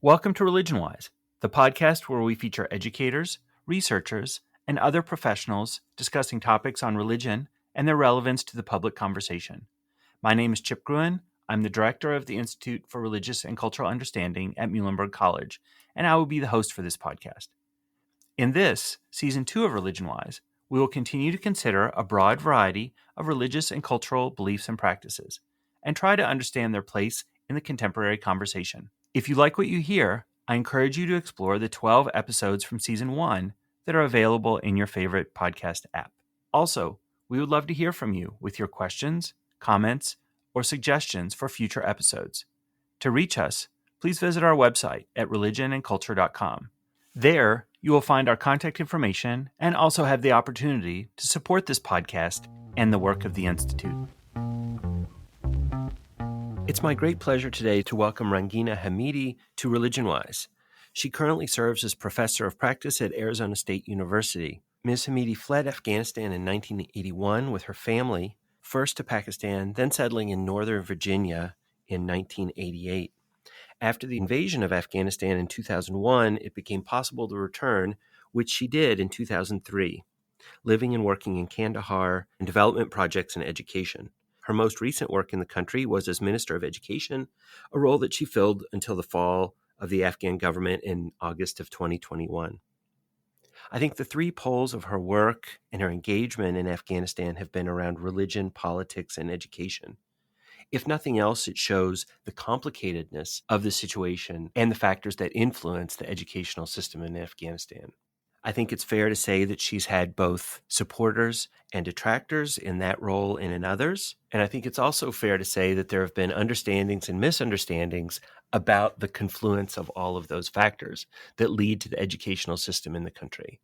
Welcome to Religion Wise, the podcast where we feature educators, researchers, and other professionals discussing topics on religion and their relevance to the public conversation. My name is Chip Gruen. I'm the director of the Institute for Religious and Cultural Understanding at Muhlenberg College, and I will be the host for this podcast. In this, Season 2 of Religion Wise, we will continue to consider a broad variety of religious and cultural beliefs and practices, and try to understand their place in the contemporary conversation. If you like what you hear, I encourage you to explore the 12 episodes from Season 1 that are available in your favorite podcast app. Also, we would love to hear from you with your questions, comments, or suggestions for future episodes. To reach us, please visit our website at religionandculture.com. There, you will find our contact information and also have the opportunity to support this podcast and the work of the Institute. It's my great pleasure today to welcome Rangina Hamidi to Religion Wise. She currently serves as professor of practice at Arizona State University. Ms. Hamidi fled Afghanistan in 1981 with her family, first to Pakistan, then settling in Northern Virginia in 1988. After the invasion of Afghanistan in 2001, it became possible to return, which she did in 2003, living and working in Kandahar in development projects and education. Her most recent work in the country was as Minister of Education, a role that she filled until the fall of the Afghan government in August of 2021. I think the three poles of her work and her engagement in Afghanistan have been around religion, politics, and education. If nothing else, it shows the complicatedness of the situation and the factors that influence the educational system in Afghanistan. I think it's fair to say that she's had both supporters and detractors in that role and in others. And I think it's also fair to say that there have been understandings and misunderstandings about the confluence of all of those factors that lead to the educational system in the country.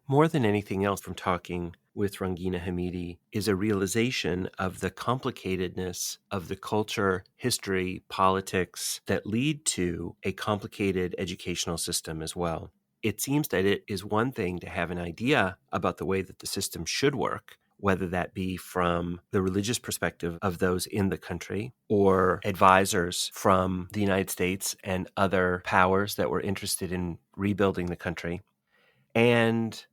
More than anything else from talking with Rangina Hamidi is a realization of the complicatedness of the culture, history, politics that lead to a complicated educational system as well. It seems that it is one thing to have an idea about the way that the system should work, whether that be from the religious perspective of those in the country or advisors from the United States and other powers that were interested in rebuilding the country. And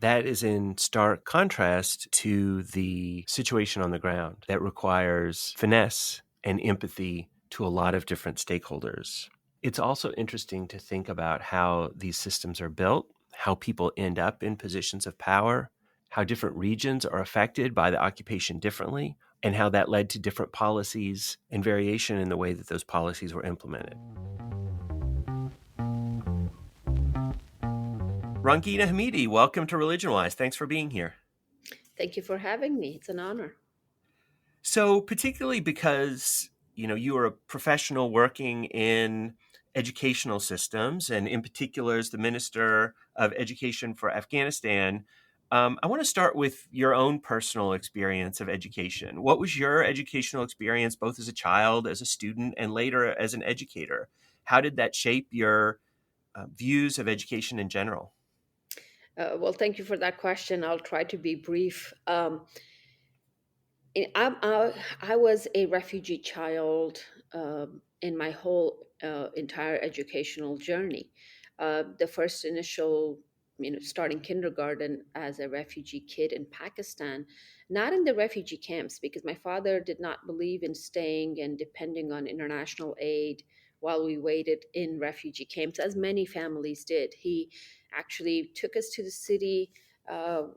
that is in stark contrast to the situation on the ground that requires finesse and empathy to a lot of different stakeholders. It's also interesting to think about how these systems are built, how people end up in positions of power, how different regions are affected by the occupation differently, and how that led to different policies and variation in the way that those policies were implemented. Rangina Hamidi, welcome to Religion Wise. Thanks for being here. Thank you for having me. It's an honor. So, particularly because, you are a professional working in educational systems, and in particular as the Minister of Education for Afghanistan, I want to start with your own personal experience of education. What was your educational experience, both as a child, as a student, and later as an educator? How did that shape your views of education in general? Well, thank you for that question. I'll try to be brief. I was a refugee child in my whole entire educational journey. The first initial, starting kindergarten as a refugee kid in Pakistan, not in the refugee camps, because my father did not believe in staying and depending on international aid while we waited in refugee camps, as many families did. He actually took us to the city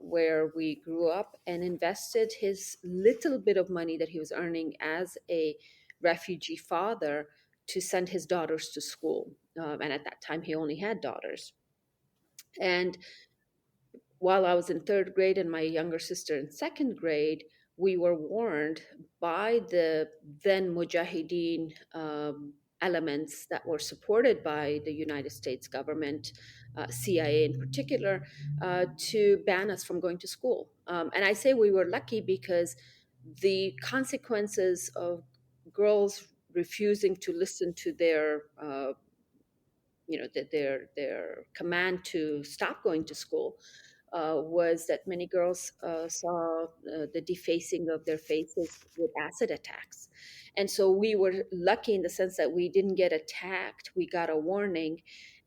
where we grew up and invested his little bit of money that he was earning as a refugee father to send his daughters to school. And at that time, he only had daughters. And while I was in third grade and my younger sister in second grade, we were warned by the then Mujahideen elements that were supported by the United States government, CIA in particular, to ban us from going to school. And I say we were lucky because the consequences of girls refusing to listen to their their command to stop going to school was that many girls saw the defacing of their faces with acid attacks. And so we were lucky in the sense that we didn't get attacked. We got a warning.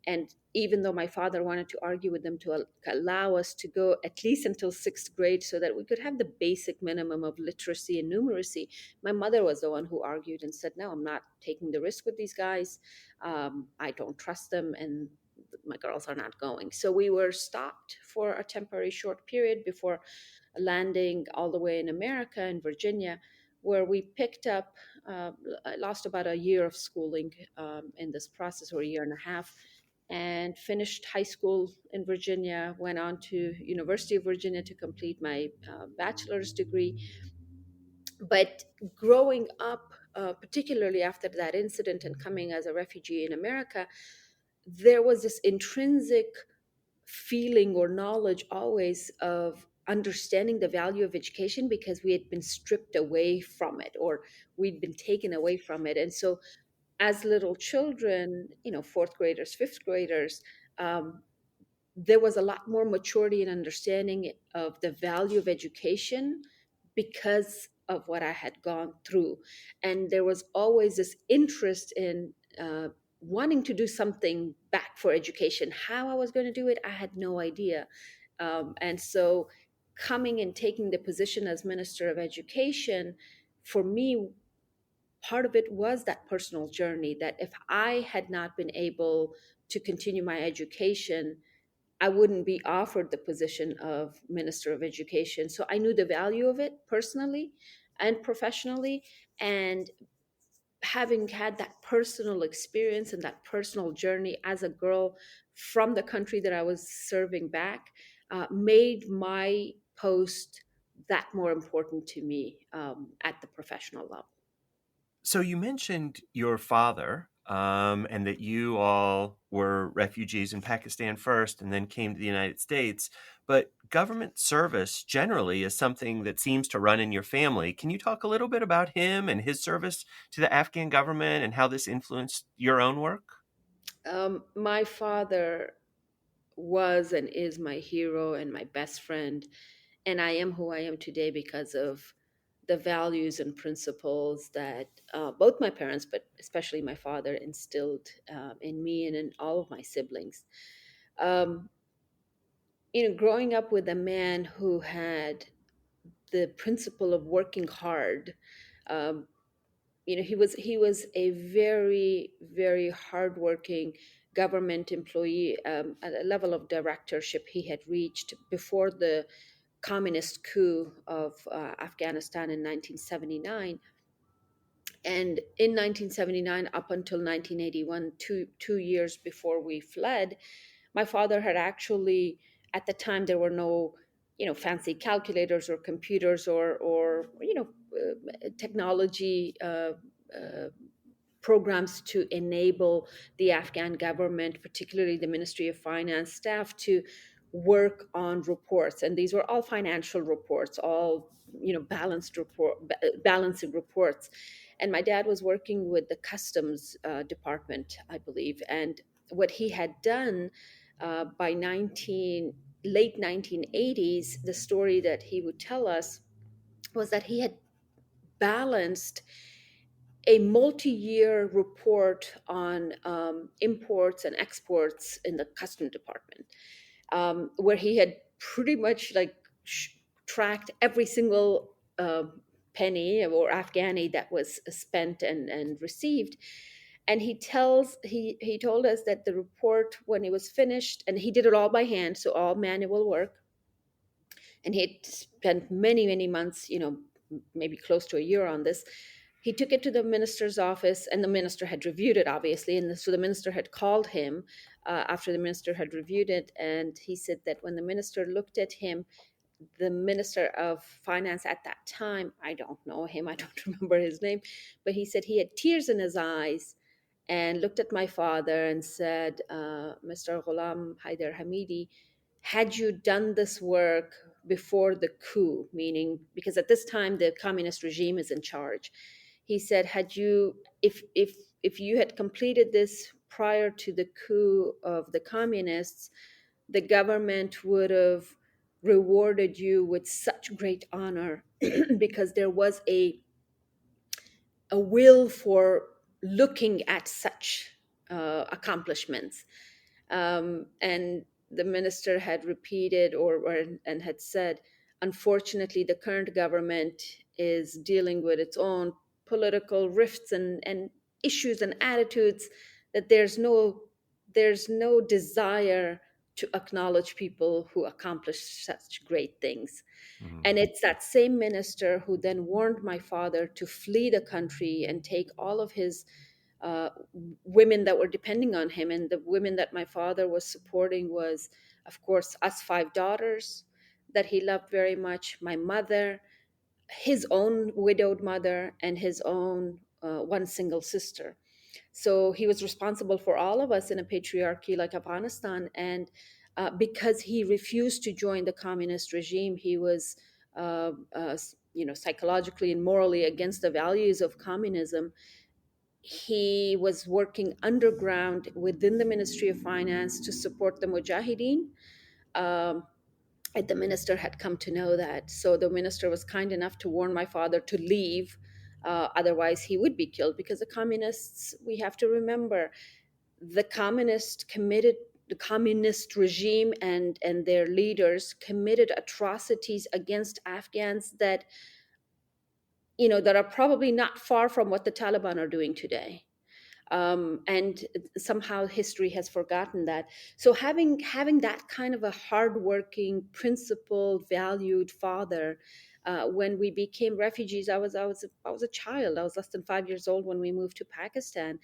And even though my father wanted to argue with them to allow us to go at least until sixth grade so that we could have the basic minimum of literacy and numeracy, my mother was the one who argued and said, no, I'm not taking the risk with these guys. I don't trust them. And my girls are not going. So we were stopped for a temporary short period before landing all the way in America, in Virginia, where we picked up, I lost about a year of schooling in this process, or a year and a half, and finished high school in Virginia, went on to University of Virginia to complete my bachelor's degree. But growing up, particularly after that incident and coming as a refugee in America, there was this intrinsic feeling or knowledge always of understanding the value of education because we had been stripped away from it, or we'd been taken away from it. And so as little children, fourth graders, fifth graders, um, there was a lot more maturity and understanding of the value of education because of what I had gone through. And there was always this interest in wanting to do something back for education. How I was going to do it, I had no idea. And so coming and taking the position as Minister of Education, for me, part of it was that personal journey, that if I had not been able to continue my education, I wouldn't be offered the position of Minister of Education. So I knew the value of it personally and professionally. And having had that personal experience and that personal journey as a girl from the country that I was serving back, made my post that more important to me at the professional level. So you mentioned your father, and that you all were refugees in Pakistan first and then came to the United States. But government service generally is something that seems to run in your family. Can you talk a little bit about him and his service to the Afghan government and how this influenced your own work? My father was and is my hero and my best friend. And I am who I am today because of the values and principles that both my parents, but especially my father, instilled in me and in all of my siblings. Um, Growing up with a man who had the principle of working hard. Um, he was a very, very hardworking government employee at a level of directorship he had reached before the communist coup of Afghanistan in 1979. And in 1979, up until 1981, two years before we fled, my father had actually, at the time, there were no, fancy calculators or computers or technology programs to enable the Afghan government, particularly the Ministry of Finance staff, to work on reports. And these were all financial reports, all balancing reports. And my dad was working with the Customs Department, I believe. And what he had done by 1980s, the story that he would tell us was that he had balanced a multi-year report on imports and exports in the custom department, where he had pretty much like tracked every single penny or Afghani that was spent and received. And he told us that the report, when it was finished, and he did it all by hand, so all manual work, and he had spent many, many months, maybe close to a year on this. He took it to the minister's office, and the minister had reviewed it, obviously. And so the minister had called him after the minister had reviewed it. And he said that when the minister looked at him, the minister of finance at that time, I don't know him, I don't remember his name, but he said he had tears in his eyes and looked at my father and said, Mr. Ghulam Haider Hamidi, had you done this work before the coup, meaning because at this time the communist regime is in charge, he said, had you, if you had completed this prior to the coup of the communists, the government would have rewarded you with such great honor because there was a will for looking at such accomplishments. And the minister had repeated and had said, unfortunately, the current government is dealing with its own political rifts and issues and attitudes, that there's no desire to acknowledge people who accomplish such great things. Mhm. And it's that same minister who then warned my father to flee the country and take all of his uh, women that were depending on him. And the women that my father was supporting was, of course, us five daughters that he loved very much, my mother, his own widowed mother, and his own one single sister. So he was responsible for all of us in a patriarchy like Afghanistan. And because he refused to join the communist regime, he was, psychologically and morally against the values of communism. He was working underground within the Ministry of Finance to support the Mujahideen. Um, and the minister had come to know that. So the minister was kind enough to warn my father to leave. Otherwise, he would be killed, because the communists, we have to remember, the communist regime and their leaders committed atrocities against Afghans that are probably not far from what the Taliban are doing today. And somehow history has forgotten that. So having that kind of a hardworking, principled, valued father. When we became refugees, I was a child. I was less than 5 years old when we moved to Pakistan.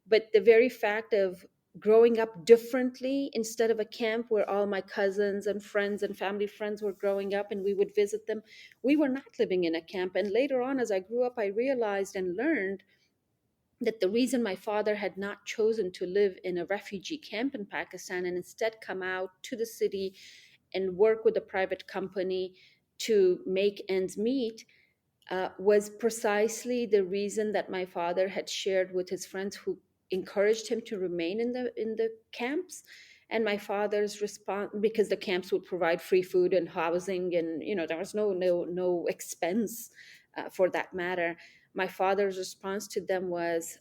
But the very fact of growing up differently, instead of a camp where all my cousins and friends and family friends were growing up and we would visit them, we were not living in a camp. And later on, as I grew up, I realized and learned that the reason my father had not chosen to live in a refugee camp in Pakistan and instead come out to the city and work with a private company to make ends meet was precisely the reason that my father had shared with his friends, who encouraged him to remain in the camps. And my father's response, because the camps would provide free food and housing, and there was no expense for that matter. My father's response to them was,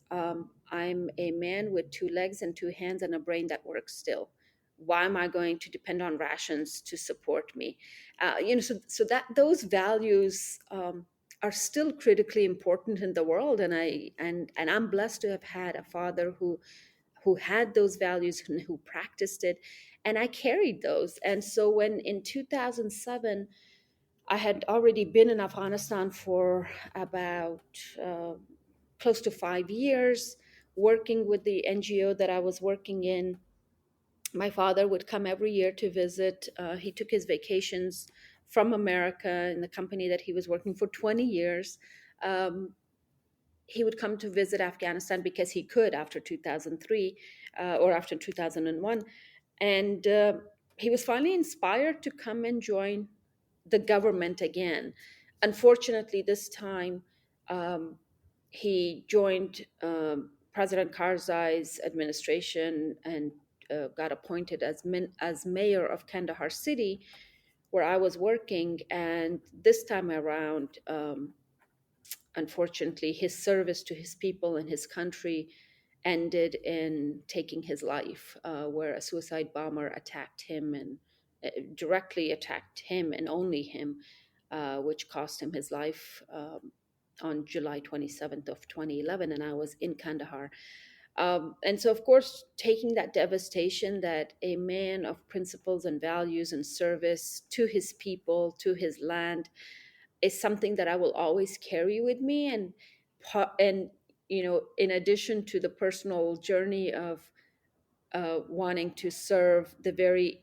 "I'm a man with two legs and two hands and a brain that works still. Why am I going to depend on rations to support me?" So that those values are still critically important in the world. And I'm blessed to have had a father who had those values and who practiced it, and I carried those. And so when in 2007 I had already been in Afghanistan for about close to 5 years, working with the NGO that I was working in. My father would come every year to visit. He took his vacations from America in the company that he was working for 20 years. Um, he would come to visit Afghanistan because he could after 2003 or after 2001. And he was finally inspired to come and join the government again. Unfortunately, this time um, he joined President Karzai's administration and got appointed as mayor of Kandahar city, where I was working. And this time around, unfortunately, his service to his people and his country ended in taking his life, where a suicide bomber attacked him and directly attacked him and only him, which cost him his life on July 27th of 2011. And I was in Kandahar. And so, of course, taking that devastation that a man of principles and values and service to his people, to his land, is something that I will always carry with me. And in addition to the personal journey of wanting to serve the very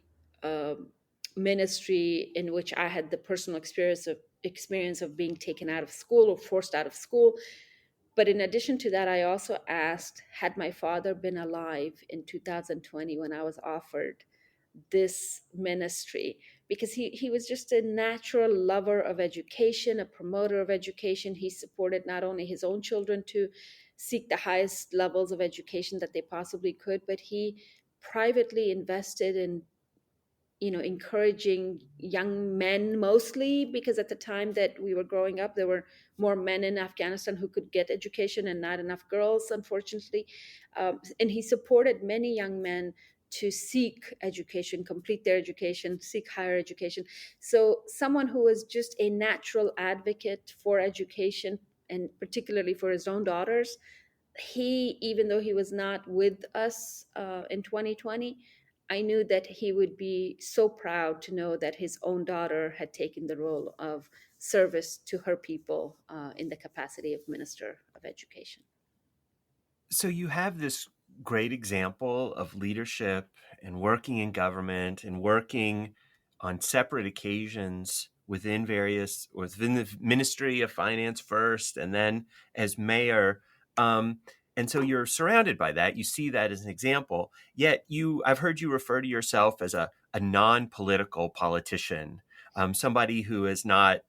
ministry in which I had the personal experience of being taken out of school or forced out of school. But in addition to that, I also asked, had my father been alive in 2020 when I was offered this ministry, because he was just a natural lover of education, a promoter of education. He supported not only his own children to seek the highest levels of education that they possibly could, but he privately invested in encouraging young men, mostly because at the time that we were growing up, there were more men in Afghanistan who could get education and not enough girls, unfortunately. And he supported many young men to seek education, complete their education, seek higher education. So someone who was just a natural advocate for education, and particularly for his own daughters, he, even though he was not with us in 2020, I knew that he would be so proud to know that his own daughter had taken the role of service to her people in the capacity of Minister of Education. So you have this great example of leadership and working in government and working on separate occasions within the Ministry of Finance first, and then as mayor. Um, and so you're surrounded by that. You see that as an example. Yet I've heard you refer to yourself as a non-political politician, somebody who is not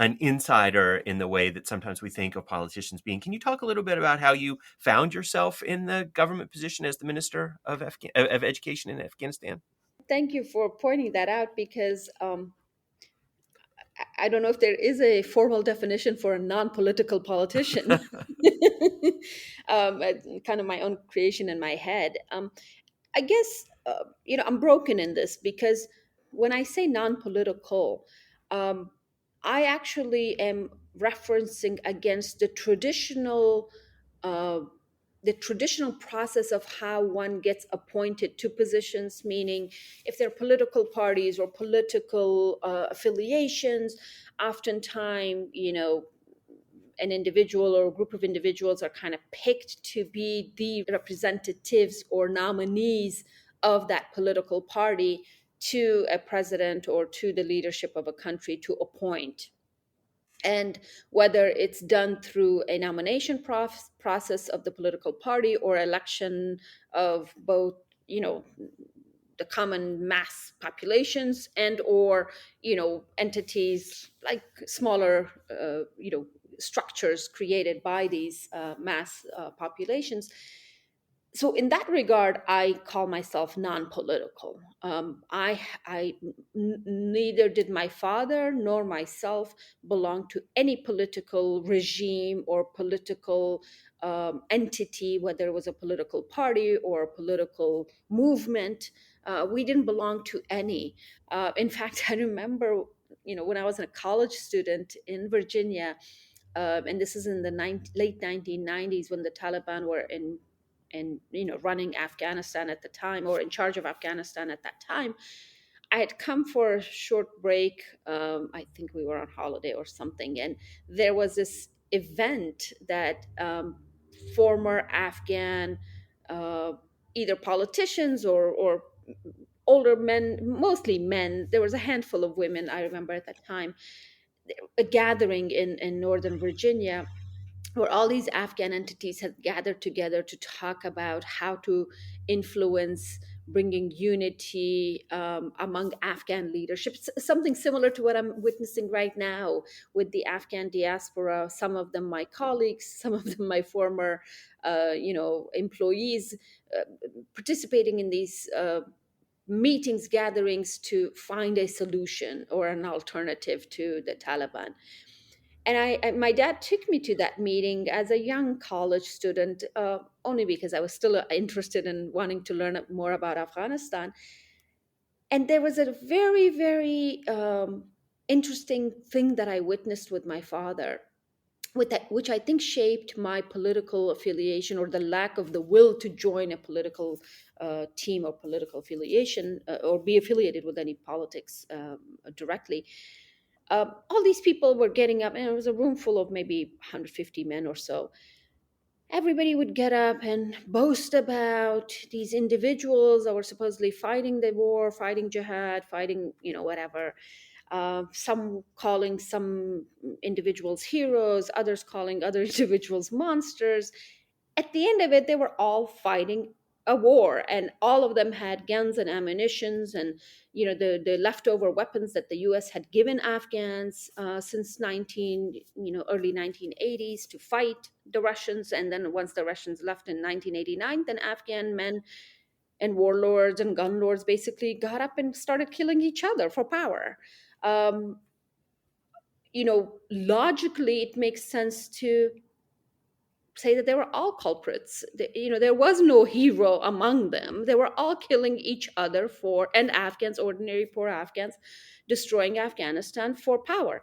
an insider in the way that sometimes we think of politicians being. Can you talk a little bit about how you found yourself in the government position as the Minister of Education in Afghanistan? Thank you for pointing that out, because I don't know if there is a formal definition for a non-political politician. Kind of my own creation in my head. I guess I'm broken in this, because when I say non-political, um, I actually am referencing against uh, the traditional process of how one gets appointed to positions. Meaning, if they're political parties or political affiliations, oftentimes, an individual or a group of individuals are kind of picked to be the representatives or nominees of that political party to a president or to the leadership of a country to appoint. And whether it's done through a nomination process of the political party, or election of both, the common mass populations, and or entities like smaller structures created by these mass populations. So in that regard, I call myself non-political. Neither did my father nor myself belong to any political regime or political entity, whether it was a political party or a political movement. We didn't belong to any. In fact, I remember, when I was a college student in Virginia, and this is in the late 1990s, when the Taliban were running Afghanistan at the time, or in charge of Afghanistan at that time. I had come for a short break. I think we were on holiday or something, and there was this event that former Afghan, uh, either politicians or older men, mostly men. There was a handful of women, I remember at that time, a gathering in Northern Virginia, where all these Afghan entities had gathered together to talk about how to influence bringing unity among Afghan leadership. Something similar to what I'm witnessing right now with the Afghan diaspora. Some of them my colleagues, some of them my former, employees, uh, participating in these meetings, gatherings to find a solution or an alternative to the Taliban. And my dad took me to that meeting as a young college student, only because I was still interested in wanting to learn more about Afghanistan. And there was a very, very interesting thing that I witnessed with my father, with that, which I think shaped my political affiliation, or the lack of the will to join a political team or political affiliation, or be affiliated with any politics directly. All these people were getting up, and it was a room full of maybe 150 men or so. Everybody would get up and boast about these individuals that were supposedly fighting the war, fighting jihad, fighting, whatever. Some calling some individuals heroes, others calling other individuals monsters. At the end of it, they were all fighting a war, and all of them had guns and ammunitions, and the leftover weapons that the U.S. had given Afghans since early 1980s to fight the Russians. And then once the Russians left in 1989, then Afghan men and warlords and gun lords basically got up and started killing each other for power. Um, Logically, it makes sense to say that they were all culprits. There was no hero among them. They were all killing each other for, and Afghans, ordinary poor Afghans, destroying Afghanistan for power.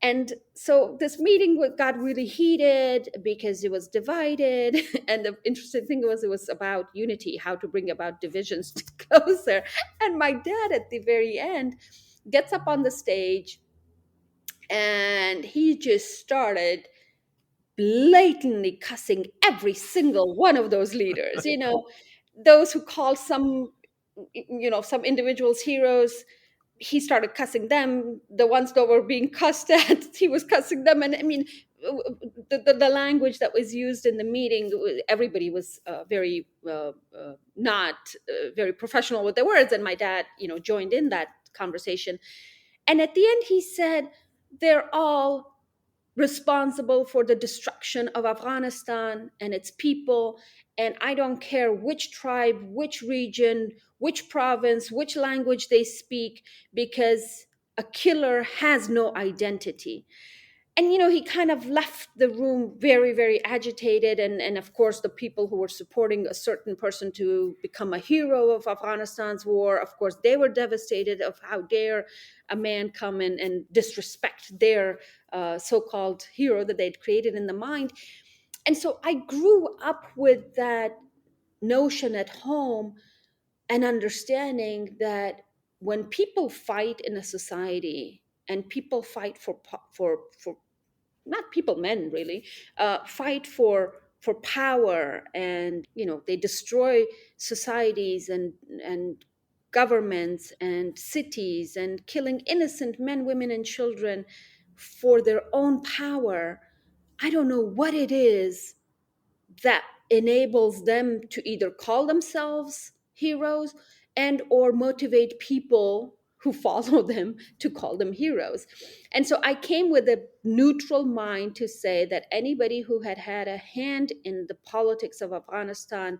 And so this meeting got really heated because it was divided. And the interesting thing was, it was about unity, how to bring about divisions closer. And my dad, at the very end, gets up on the stage and he just started blatantly cussing every single one of those leaders. Those who call some individuals heroes, he started cussing them. The ones that were being cussed at, he was cussing them. And I mean, the language that was used in the meeting, everybody was very not very professional with their words. And my dad, joined in that conversation. And at the end, he said, they're all responsible for the destruction of Afghanistan and its people. And I don't care which tribe, which region, which province, which language they speak, because a killer has no identity. And he kind of left the room very, very agitated. And of course, the people who were supporting a certain person to become a hero of Afghanistan's war, of course, they were devastated of how dare a man come and disrespect their so-called hero that they'd created in the mind. And so I grew up with that notion at home, and understanding that when people fight in a society, and people fight for not people, men really, fight for power, and they destroy societies and governments and cities, and killing innocent men, women, and children for their own power. I don't know what it is that enables them to either call themselves heroes and or motivate people who follow them to call them heroes. And so I came with a neutral mind to say that anybody who had had a hand in the politics of Afghanistan,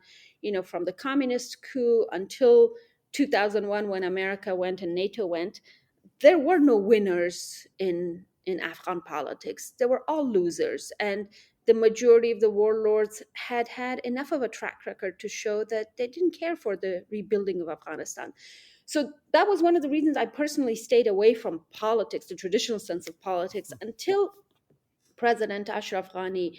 from the communist coup until 2001, when America went and NATO went, there were no winners in Afghan politics. They were all losers, and the majority of the warlords had had enough of a track record to show that they didn't care for the rebuilding of Afghanistan. So that was one of the reasons I personally stayed away from politics, the traditional sense of politics, until President Ashraf Ghani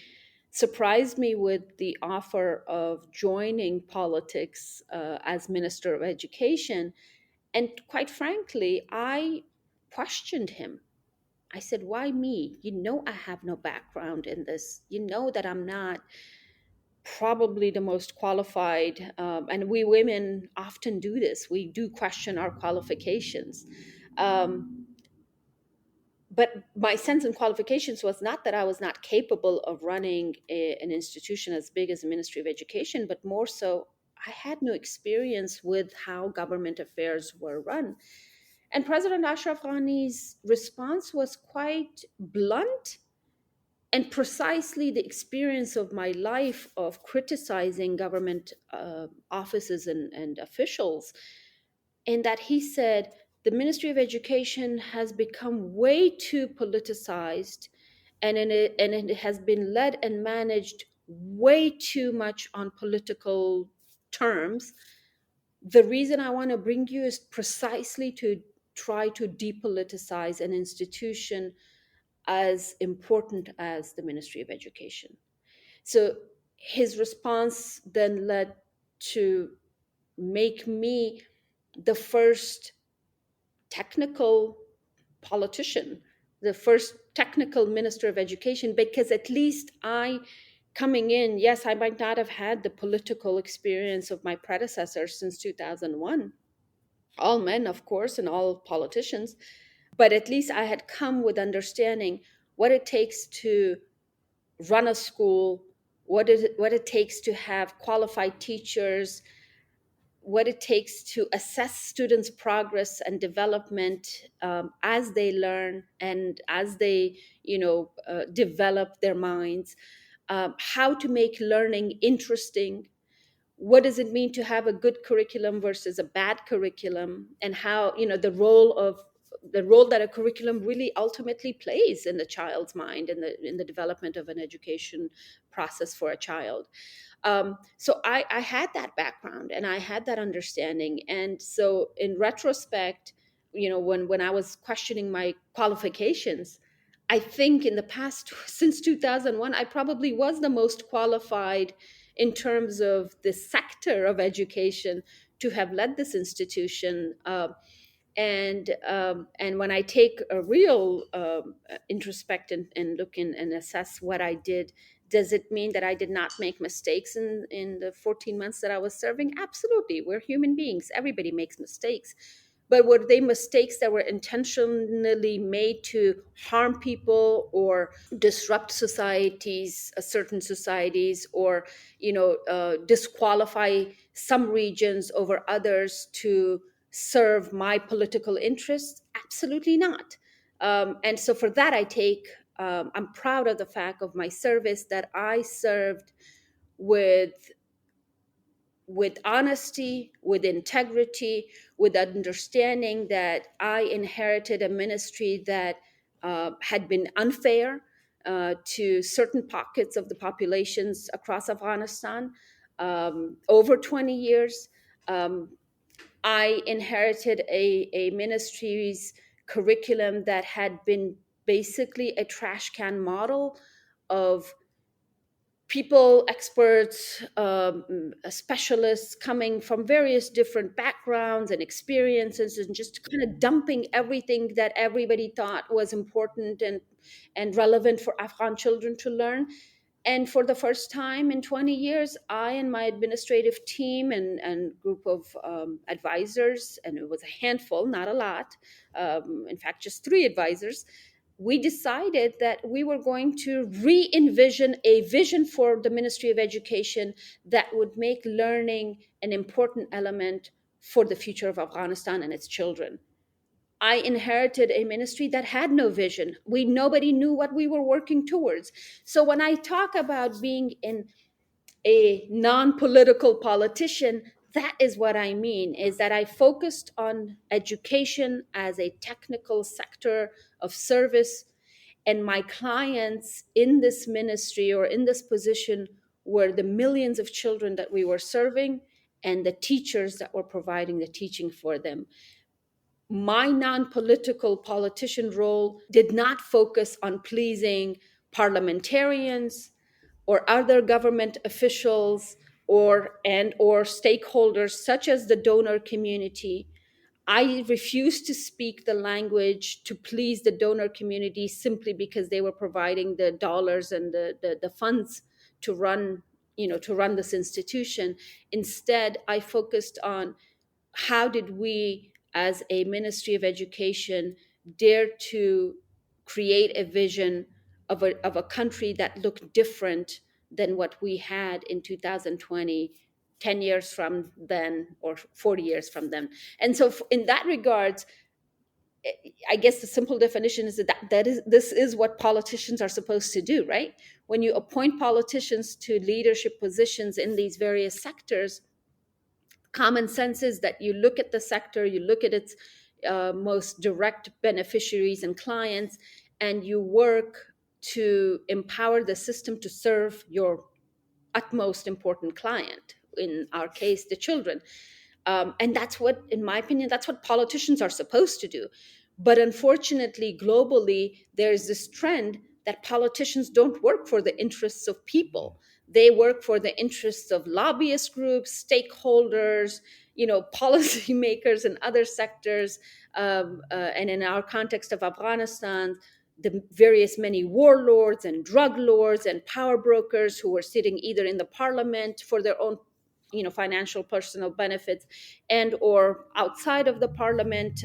surprised me with the offer of joining politics as Minister of Education. And quite frankly, I questioned him. I said, why me? I have no background in this. You know that I'm not probably the most qualified. And we women often do this. We do question our qualifications. Um, but my sense and qualifications was not that I was not capable of running an institution as big as the Ministry of Education, but more so, I had no experience with how government affairs were run. And President Ashraf Ghani's response was quite blunt, and precisely the experience of my life of criticizing government offices and officials, in that he said the Ministry of Education has become way too politicized, and it has been led and managed way too much on political terms. The reason I want to bring you is precisely to try to depoliticize an institution as important as the Ministry of Education. So his response then led to make me the first technical politician, the first technical Minister of Education, because at least coming in, yes, I might not have had the political experience of my predecessors since 2001, all men, of course, and all politicians, but at least I had come with understanding what it takes to run a school, what it takes to have qualified teachers, what it takes to assess students' progress and development as they learn and as they, develop their minds, how to make learning interesting, what does it mean to have a good curriculum versus a bad curriculum, and how, the role that a curriculum really ultimately plays in the child's mind, in the development of an education process for a child. So I had that background and I had that understanding. And so in retrospect, when I was questioning my qualifications, I think in the past, since 2001, I probably was the most qualified in terms of the sector of education to have led this institution. And when I take a real introspect and look in and assess what I did, does it mean that I did not make mistakes in the 14 months that I was serving? Absolutely. We're human beings. Everybody makes mistakes. But were they mistakes that were intentionally made to harm people or disrupt societies, certain societies, or disqualify some regions over others to serve my political interests? Absolutely not. And so for that, I'm proud of the fact of my service, that I served with honesty, with integrity, with understanding that I inherited a ministry that had been unfair to certain pockets of the populations across Afghanistan over 20 years. Um, I inherited a ministry's curriculum that had been basically a trash can model of people, experts, specialists coming from various different backgrounds and experiences, and just kind of dumping everything that everybody thought was important and relevant for Afghan children to learn. And for the first time in 20 years, I and my administrative team and group of advisors, and it was a handful, not a lot, in fact, just 3 advisors, we decided that we were going to re envision a vision for the Ministry of Education that would make learning an important element for the future of Afghanistan and its children. I inherited a ministry that had no vision. Nobody knew what we were working towards. So when I talk about being in a non-political politician, that is what I mean, is that I focused on education as a technical sector of service, and my clients in this ministry or in this position were the millions of children that we were serving and the teachers that were providing the teaching for them. My non-political politician role did not focus on pleasing parliamentarians or other government officials or stakeholders such as the donor community. I refused to speak the language to please the donor community simply because they were providing the dollars and the funds to run this institution. Instead, I focused on how did we, as a Ministry of Education, dare to create a vision of a country that looked different than what we had in 2020, 10 years from then, or 40 years from then. And so in that regard, I guess the simple definition is this is what politicians are supposed to do, right? When you appoint politicians to leadership positions in these various sectors, common sense is that you look at the sector, you look at its most direct beneficiaries and clients, and you work to empower the system to serve your utmost important client, in our case, the children. And that's what, in my opinion, that's what politicians are supposed to do. But unfortunately, globally, there's this trend that politicians don't work for the interests of people. They work for the interests of lobbyist groups, stakeholders, policymakers in other sectors. And in our context of Afghanistan, the various many warlords and drug lords and power brokers who were sitting either in the parliament for their own financial personal benefits, and or outside of the parliament,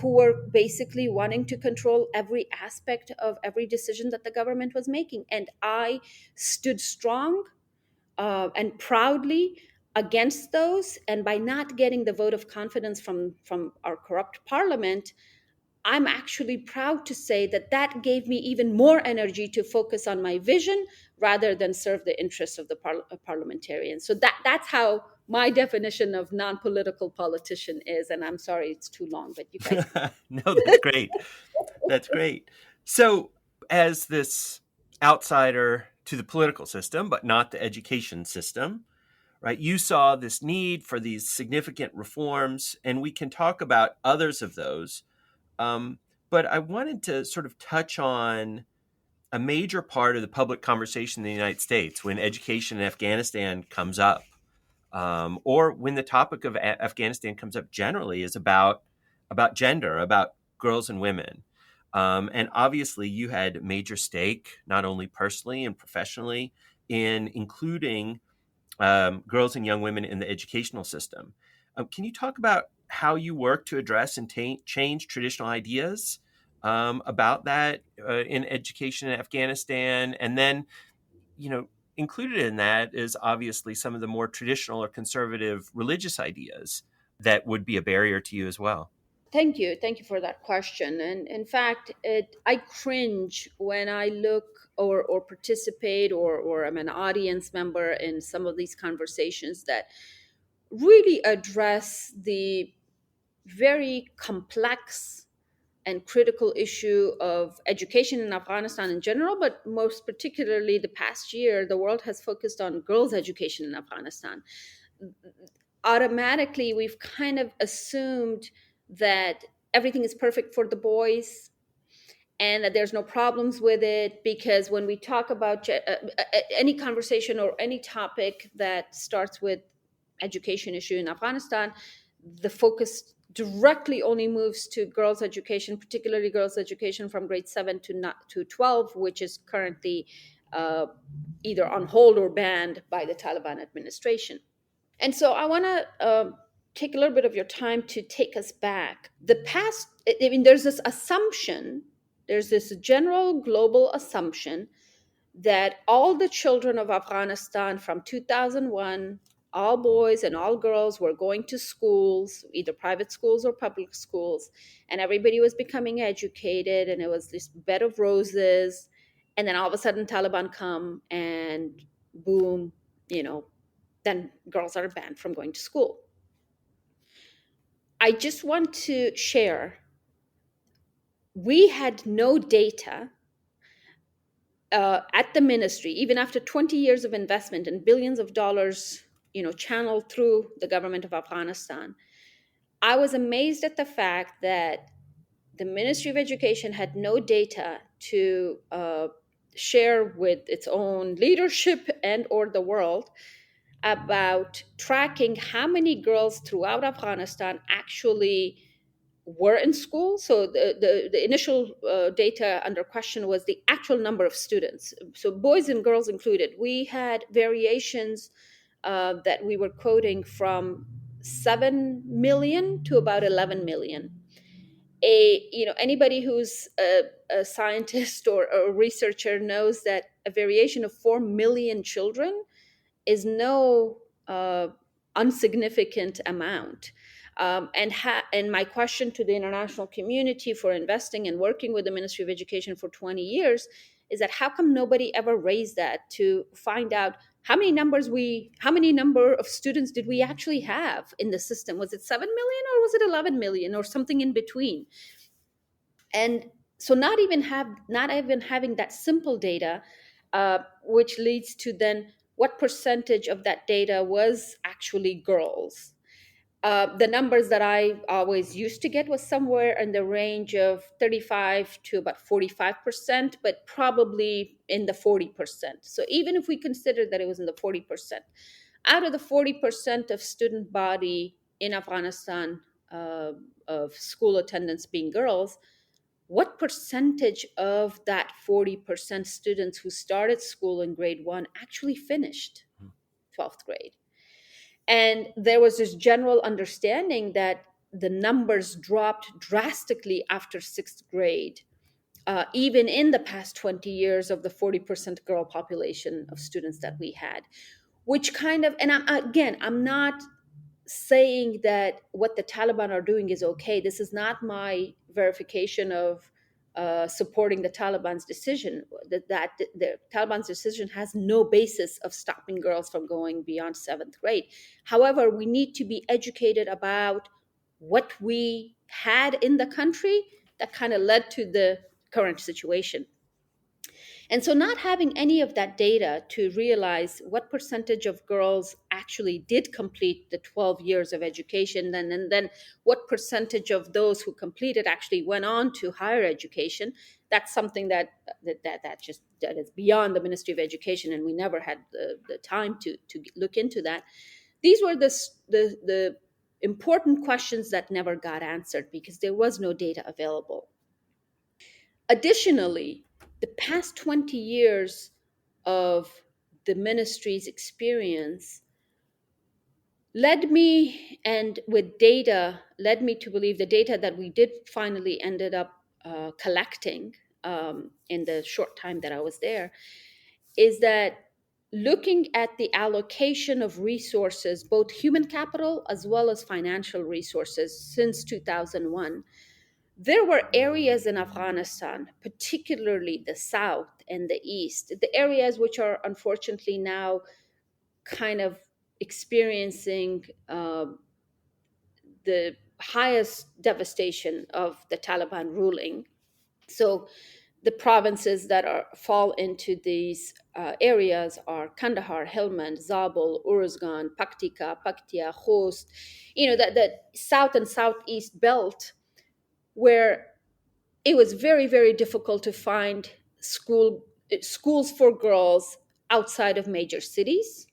who were basically wanting to control every aspect of every decision that the government was making. And I stood strong and proudly against those. And by not getting the vote of confidence from our corrupt parliament, I'm actually proud to say that that gave me even more energy to focus on my vision rather than serve the interests of the parliamentarians. So that's how my definition of non-political politician is. And I'm sorry it's too long, but you guys. No, that's great. That's great. So, as this outsider to the political system, but not the education system, right, you saw this need for these significant reforms, and we can talk about others of those. But I wanted to sort of touch on a major part of the public conversation in the United States when education in Afghanistan comes up, or when the topic of Afghanistan comes up generally, is about gender, about girls and women. And obviously, you had major stake, not only personally and professionally, in including girls and young women in the educational system. Can you talk about how you work to address and change traditional ideas about that in education in Afghanistan? And then, you know, included in that is obviously some of the more traditional or conservative religious ideas that would be a barrier to you as well. Thank you. Thank you for that question. And in fact, I cringe when I look or participate or I'm an audience member in some of these conversations that really address the very complex and critical issue of education in Afghanistan in general, but most particularly the past year, the world has focused on girls' education in Afghanistan. Automatically, we've kind of assumed that everything is perfect for the boys and that there's no problems with it, because when we talk about any conversation or any topic that starts with education issue in Afghanistan, the focus directly only moves to girls' education, particularly girls' education from grade 7 to not to 12, which is currently uh, either on hold or banned by the Taliban administration. And so I want to take a little bit of your time to take us back. The past, I mean, there's this assumption, there's this general global assumption that all the children of Afghanistan from 2001, all boys and all girls, were going to schools, either private schools or public schools, and everybody was becoming educated, and it was this bed of roses. And then all of a sudden, Taliban come and boom, you know, then girls are banned from going to school. I just want to share we had no data at the ministry, even after 20 years of investment and billions of dollars, channeled through the government of Afghanistan. I was amazed at the fact that the Ministry of Education had no data to share with its own leadership and or the world about tracking how many girls throughout Afghanistan actually were in school. So the initial data under question was the actual number of students. So boys and girls included. We had variations that we were quoting from 7 million to about 11 million. Anybody who's a scientist or a researcher knows that a variation of 4 million children is no unsignificant amount. And my question to the international community for investing and working with the Ministry of Education for 20 years is that how come nobody ever raised that to find out how many number of students did we actually have in the system? Was it 7 million or was it 11 million or something in between? And so not even having that simple data, which leads to then what percentage of that data was actually girls. The numbers that I always used to get was somewhere in the range of 35 to about 45%, but probably in the 40%. So even if we consider that it was in the 40%, out of the 40% of student body in Afghanistan, of school attendance being girls, what percentage of that 40% students who started school in grade 1 actually finished 12th grade? And there was this general understanding that the numbers dropped drastically after 6th grade, even in the past 20 years of the 40% girl population of students that we had, which kind of, and I'm not saying that what the Taliban are doing is okay. This is not my verification of supporting the Taliban's decision. That the Taliban's decision has no basis of stopping girls from going beyond seventh grade. However, we need to be educated about what we had in the country that kind of led to the current situation. And so, not having any of that data to realize what percentage of girls actually did complete the 12 years of education, and then what percentage of those who completed actually went on to higher education, that's something that is beyond the Ministry of Education, and we never had the time to look into that. These were the important questions that never got answered because there was no data available. Additionally, the past 20 years of the ministry's experience led me, and with data, led me to believe the data that we did finally ended up collecting in the short time that I was there is that looking at the allocation of resources, both human capital as well as financial resources since 2001, there were areas in Afghanistan, particularly the south and the east, the areas which are unfortunately now kind of experiencing the highest devastation of the Taliban ruling. So the provinces that fall into these areas are Kandahar, Helmand, Zabul, Uruzgan, Paktika, Paktia, Khost, the south and southeast belt, where it was very, very difficult to find schools for girls outside of major cities.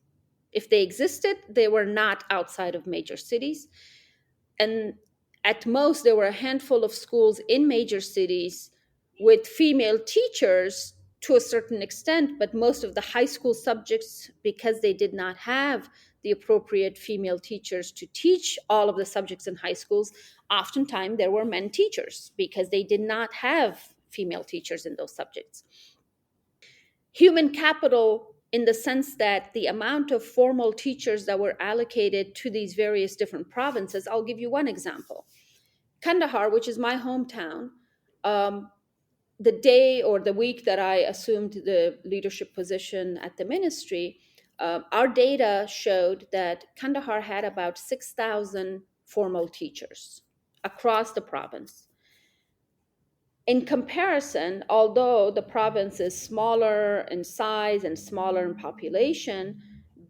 If they existed, they were not outside of major cities. And at most, there were a handful of schools in major cities with female teachers to a certain extent, but most of the high school subjects, because they did not have the appropriate female teachers to teach all of the subjects in high schools, oftentimes there were men teachers because they did not have female teachers in those subjects. Human capital, in the sense that the amount of formal teachers that were allocated to these various different provinces, I'll give you one example. Kandahar, which is my hometown, the day or the week that I assumed the leadership position at the ministry, our data showed that Kandahar had about 6,000 formal teachers across the province. In comparison, although the province is smaller in size and smaller in population,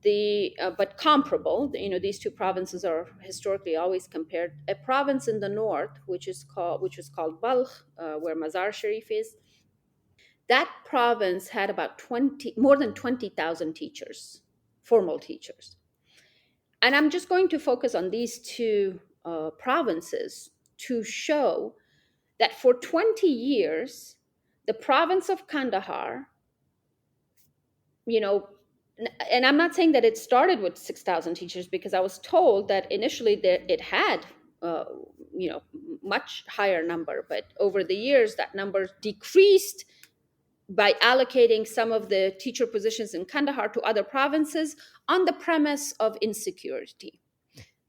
but comparable, these two provinces are historically always compared. A province in the north, which was called Balkh, where Mazar Sharif is, that province had about more than 20,000 teachers, formal teachers. And I'm just going to focus on these two provinces to show that for 20 years, the province of Kandahar, and I'm not saying that it started with 6,000 teachers, because I was told that initially it had, much higher number, but over the years that number decreased by allocating some of the teacher positions in Kandahar to other provinces on the premise of insecurity.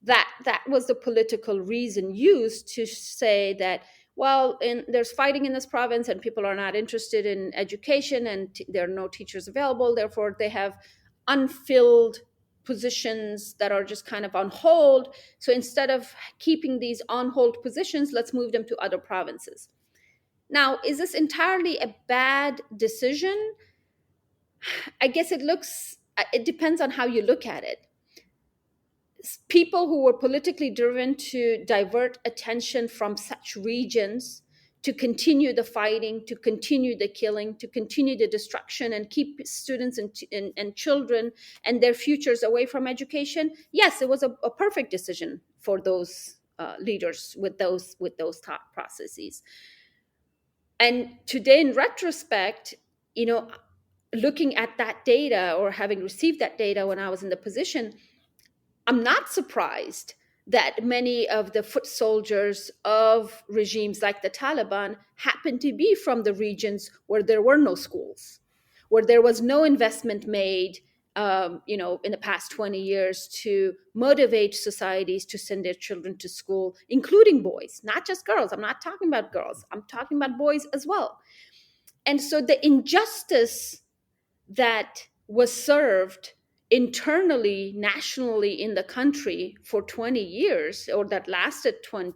That was the political reason used to say that, well, there's fighting in this province and people are not interested in education, and there are no teachers available, therefore they have unfilled positions that are just kind of on hold. So instead of keeping these on hold positions, let's move them to other provinces. Now, is this entirely a bad decision? I guess it depends on how you look at it. People who were politically driven to divert attention from such regions to continue the fighting, to continue the killing, to continue the destruction, and keep students and children and their futures away from education. Yes, it was a perfect decision for those leaders with those thought processes. And today, in retrospect, looking at that data, or having received that data when I was in the position, I'm not surprised that many of the foot soldiers of regimes like the Taliban happen to be from the regions where there were no schools, where there was no investment made in the past 20 years to motivate societies to send their children to school, including boys, not just girls. I'm not talking about girls, I'm talking about boys as well. And so the injustice that was served internally, nationally in the country for 20 years, or that lasted 20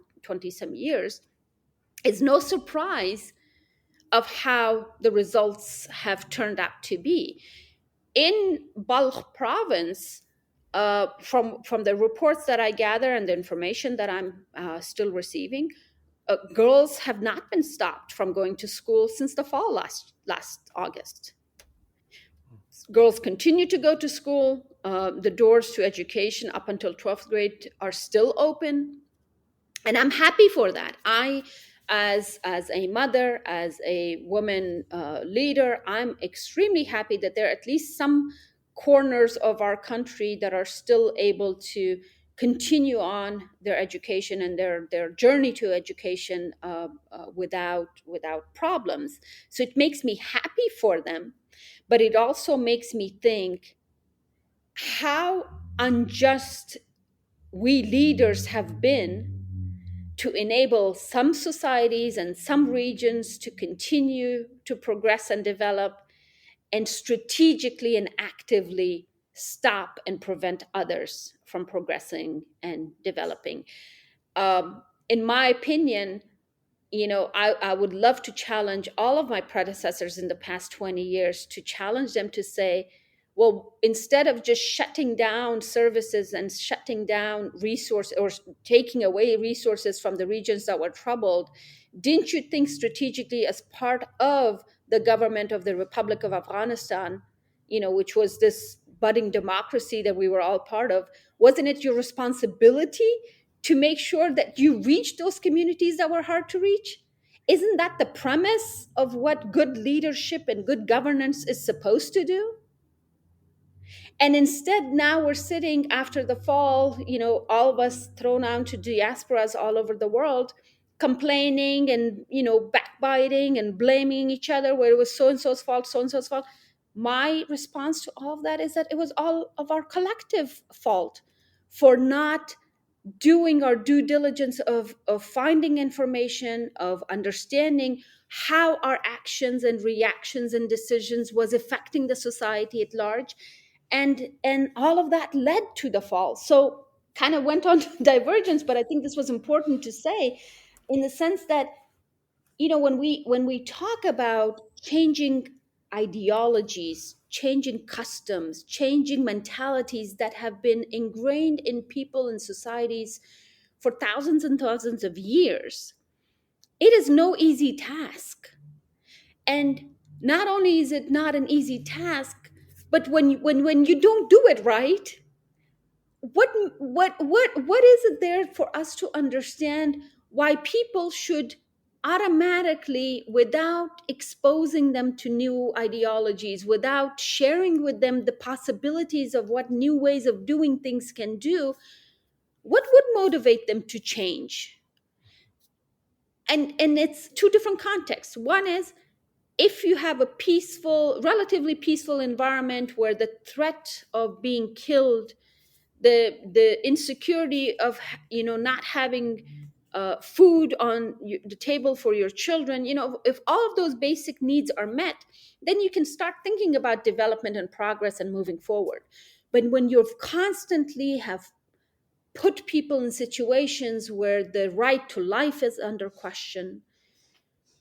some years, is no surprise of how the results have turned out to be. In Balkh province, from the reports that I gather and the information that I'm still receiving, girls have not been stopped from going to school since the fall last August. Girls continue to go to school. The doors to education up until 12th grade are still open, and I'm happy for that. I, as a mother, as a woman leader, I'm extremely happy that there are at least some corners of our country that are still able to continue on their education and their journey to education without problems. So it makes me happy for them, but it also makes me think how unjust we leaders have been to enable some societies and some regions to continue to progress and develop, and strategically and actively stop and prevent others from progressing and developing. In my opinion, I would love to challenge all of my predecessors in the past 20 years, to challenge them to say, well, instead of just shutting down services and shutting down resources or taking away resources from the regions that were troubled, didn't you think strategically, as part of the government of the Republic of Afghanistan, which was this budding democracy that we were all part of, wasn't it your responsibility to make sure that you reach those communities that were hard to reach? Isn't that the premise of what good leadership and good governance is supposed to do? And instead, now we're sitting after the fall, all of us thrown out to diasporas all over the world, complaining and, backbiting and blaming each other, where it was so and so's fault, so and so's fault. My response to all of that is that it was all of our collective fault for not doing our due diligence of finding information, of understanding how our actions and reactions and decisions was affecting the society at large. And all of that led to the fall. So kind of went on to divergence, but I think this was important to say, in the sense that, when we talk about changing ideologies, changing customs, changing mentalities that have been ingrained in people and societies for thousands and thousands of years, it is no easy task. And not only is it not an easy task, but when you don't do it right, what is it there for us to understand why people should automatically, without exposing them to new ideologies, without sharing with them the possibilities of what new ways of doing things can do, what would motivate them to change? And it's two different contexts. One is, if you have a peaceful, relatively peaceful environment where the threat of being killed, the insecurity of not having food on the table for your children, if all of those basic needs are met, then you can start thinking about development and progress and moving forward. But when you've constantly have put people in situations where the right to life is under question,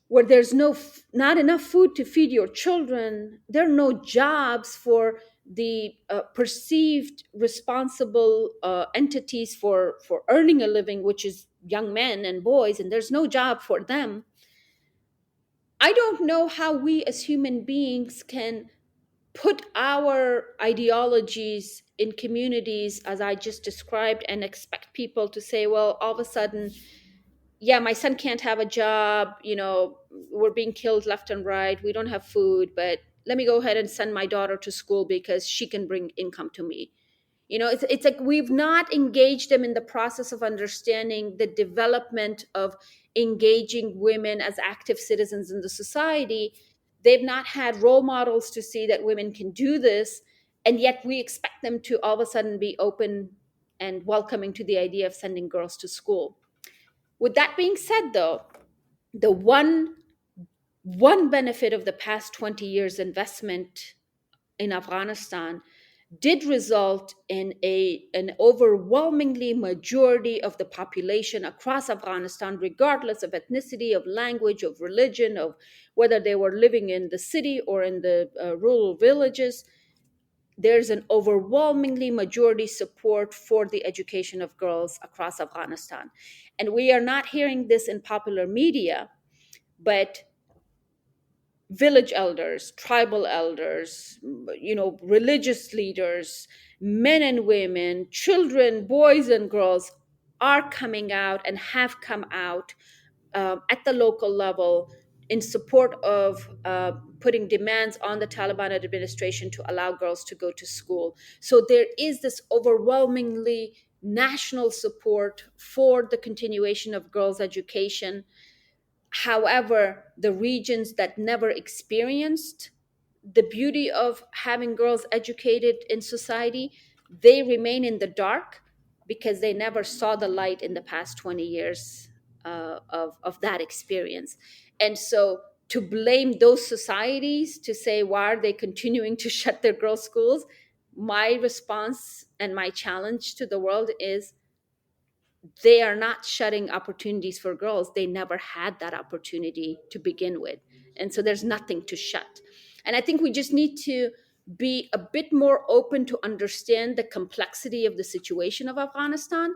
where there's not enough food to feed your children, there are no jobs for the perceived responsible entities for earning a living, which is young men and boys, and there's no job for them. I don't know how we as human beings can put our ideologies in communities as I just described and expect people to say, well, all of a sudden, yeah, my son can't have a job, we're being killed left and right, we don't have food, but let me go ahead and send my daughter to school because she can bring income to me. It's like we've not engaged them in the process of understanding the development of engaging women as active citizens in the society. They've not had role models to see that women can do this. and yet we expect them to all of a sudden be open and welcoming to the idea of sending girls to school. With that being said, though, the one benefit of the past 20 years investment in Afghanistan did result in an overwhelmingly majority of the population across Afghanistan, regardless of ethnicity, of language, of religion, of whether they were living in the city or in the rural villages. There's an overwhelmingly majority support for the education of girls across Afghanistan. And we are not hearing this in popular media, but village elders, tribal elders, religious leaders, men and women, children, boys and girls are coming out and have come out at the local level in support of putting demands on the Taliban administration to allow girls to go to school. So there is this overwhelmingly national support for the continuation of girls' education. However, the regions that never experienced the beauty of having girls educated in society, they remain in the dark because they never saw the light in the past 20 years of that experience. And so to blame those societies, to say, why are they continuing to shut their girls' schools? My response and my challenge to the world is, they are not shutting opportunities for girls. They never had that opportunity to begin with. And so there's nothing to shut. And I think we just need to be a bit more open to understand the complexity of the situation of Afghanistan,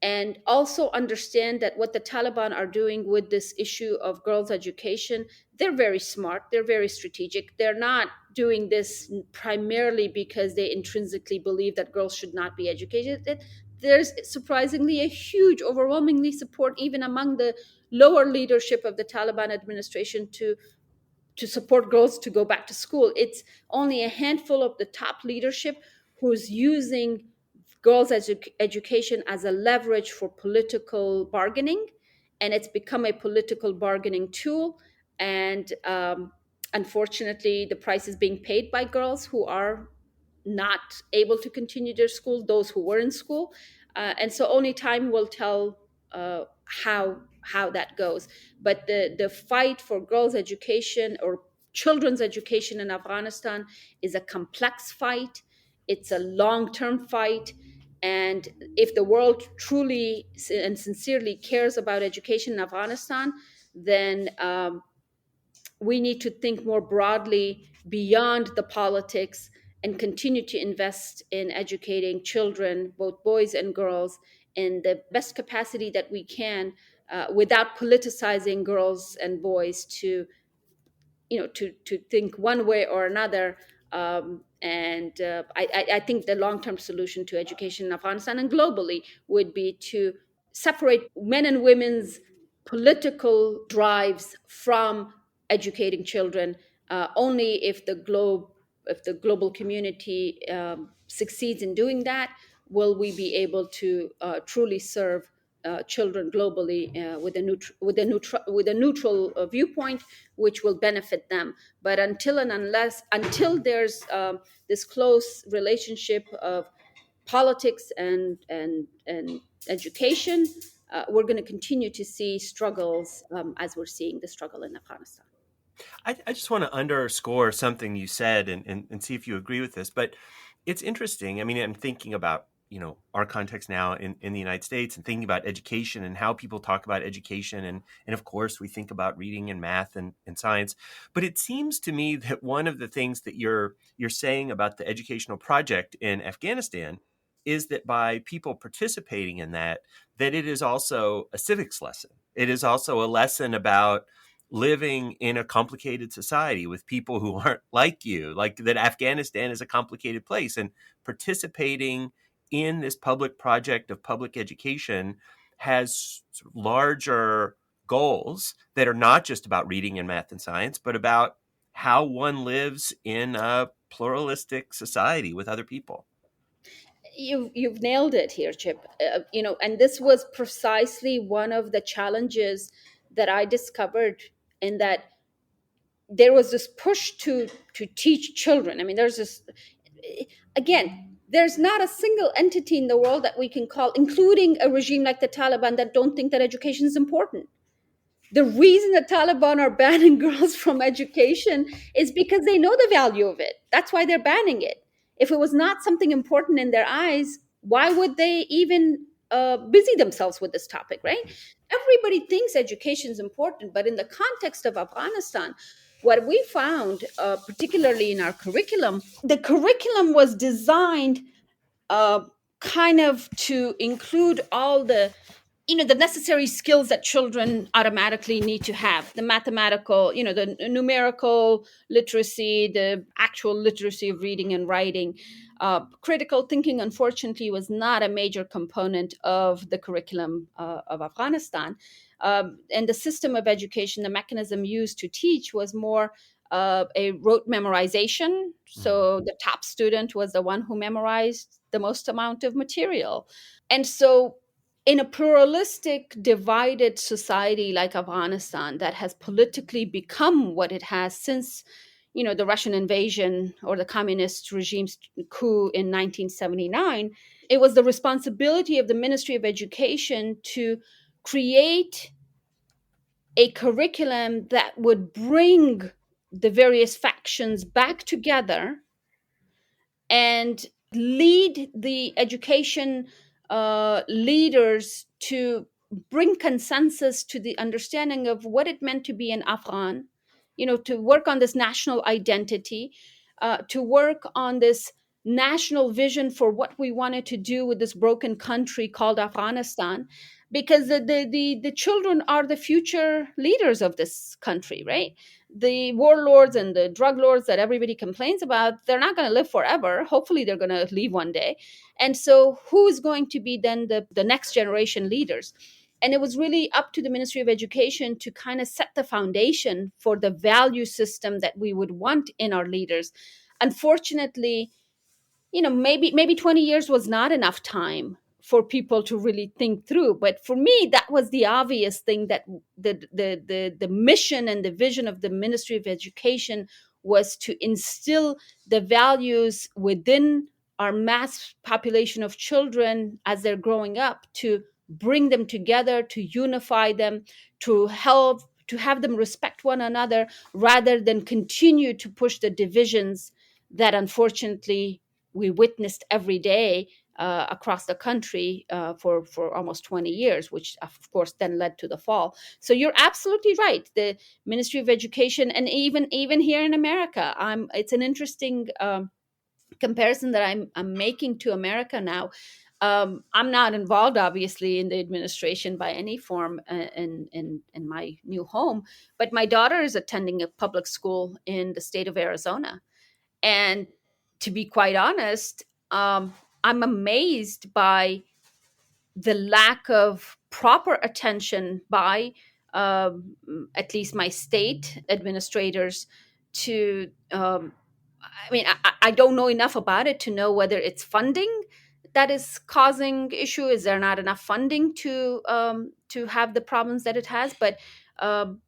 and also understand that what the Taliban are doing with this issue of girls' education, they're very smart, they're very strategic. They're not doing this primarily because they intrinsically believe that girls should not be educated. There's surprisingly a huge, overwhelmingly support even among the lower leadership of the Taliban administration to support girls to go back to school. It's only a handful of the top leadership who's using girls' education as a leverage for political bargaining, and it's become a political bargaining tool. And unfortunately, the price is being paid by girls who are not able to continue their school, those who were in school. And so only time will tell how that goes. But the fight for girls' education or children's education in Afghanistan is a complex fight. It's a long-term fight. And if the world truly and sincerely cares about education in Afghanistan, then we need to think more broadly beyond the politics and continue to invest in educating children, both boys and girls, in the best capacity that we can, without politicizing girls and boys to to think one way or another. And I think the long-term solution to education in Afghanistan and globally would be to separate men and women's political drives from educating children. Only if the global community succeeds in doing that, will we be able to truly serve children globally with a neutral viewpoint, which will benefit them. But until there's this close relationship of politics and education, we're going to continue to see struggles, as we're seeing the struggle in Afghanistan. I just want to underscore something you said and see if you agree with this. But it's interesting. I mean, I'm thinking about, our context now in the United States and thinking about education and how people talk about education. And of course, we think about reading and math and science. But it seems to me that one of the things that you're saying about the educational project in Afghanistan is that by people participating in that, that it is also a civics lesson. It is also a lesson about living in a complicated society with people who aren't like you, like that Afghanistan is a complicated place, and participating in this public project of public education has sort of larger goals that are not just about reading and math and science, but about how one lives in a pluralistic society with other people. You've nailed it here, Chip. And this was precisely one of the challenges that I discovered, in that there was this push to teach children. I mean, there's this. again, there's not a single entity in the world that we can call, including a regime like the Taliban, that don't think that education is important. The reason the Taliban are banning girls from education is because they know the value of it. That's why they're banning it. If it was not something important in their eyes, why would they even busy themselves with this topic, right? Everybody thinks education is important, but in the context of Afghanistan, what we found, particularly in our curriculum, the curriculum was designed uh, kind of to include all the, the necessary skills that children automatically need to have: the mathematical, the numerical literacy, the actual literacy of reading and writing. Critical thinking, unfortunately, was not a major component of the curriculum of Afghanistan. And the system of education, the mechanism used to teach, was more a rote memorization. So the top student was the one who memorized the most amount of material. And so, in a pluralistic, divided society like Afghanistan, that has politically become what it has since, the Russian invasion or the communist regime's coup in 1979, it was the responsibility of the Ministry of Education to create a curriculum that would bring the various factions back together and lead the education leaders to bring consensus to the understanding of what it meant to be an Afghan, to work on this national identity, to work on this national vision for what we wanted to do with this broken country called Afghanistan, because the children are the future leaders of this country, right? The warlords and the drug lords that everybody complains about, they're not going to live forever. Hopefully they're going to leave one day. And so who is going to be then the next generation leaders? And it was really up to the Ministry of Education to kind of set the foundation for the value system that we would want in our leaders. Unfortunately, maybe 20 years was not enough time for people to really think through, but for me that was the obvious thing, that the mission and the vision of the Ministry of Education was to instill the values within our mass population of children as they're growing up, to bring them together, to unify them, to help, to have them respect one another, rather than continue to push the divisions that unfortunately we witnessed every day across the country for almost 20 years, which of course then led to the fall. So you're absolutely right. The Ministry of Education, and even here in America, it's an interesting comparison that I'm making to America now. I'm not involved, obviously, in the administration by any form in my new home, but my daughter is attending a public school in the state of Arizona, and to be quite honest, I'm amazed by the lack of proper attention by at least my state administrators to. I mean, I don't know enough about it to know whether it's funding that is causing issue. Is there not enough funding to have the problems that it has? But um,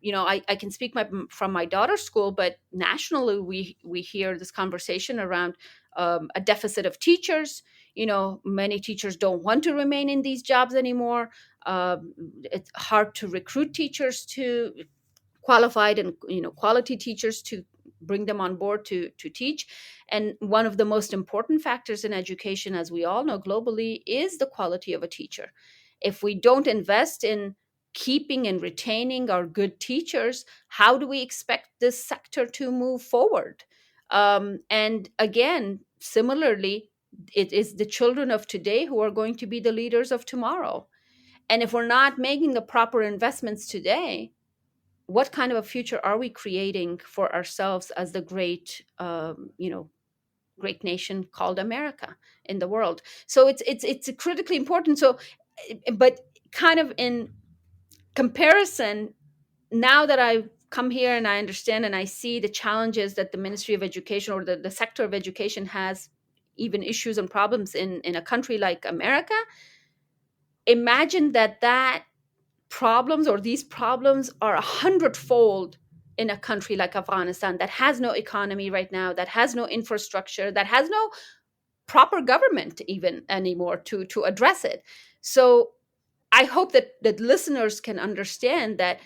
I can speak from my daughter's school, but nationally we hear this conversation around a deficit of teachers. Many teachers don't want to remain in these jobs anymore. It's hard to recruit teachers, to qualified and quality teachers, to bring them on board to teach. And one of the most important factors in education, as we all know globally, is the quality of a teacher. If we don't invest in keeping and retaining our good teachers, how do we expect this sector to move forward? And again, similarly, it is the children of today who are going to be the leaders of tomorrow. And if we're not making the proper investments today, what kind of a future are we creating for ourselves as the great nation called America in the world? So it's critically important. So, but kind of in comparison, now that I've come here and I understand and I see the challenges that the Ministry of Education or the sector of education has, even issues and problems in a country like America, imagine that problems, or these problems, are 100-fold in a country like Afghanistan that has no economy right now, that has no infrastructure, that has no proper government even anymore to address it. So I hope that listeners can understand that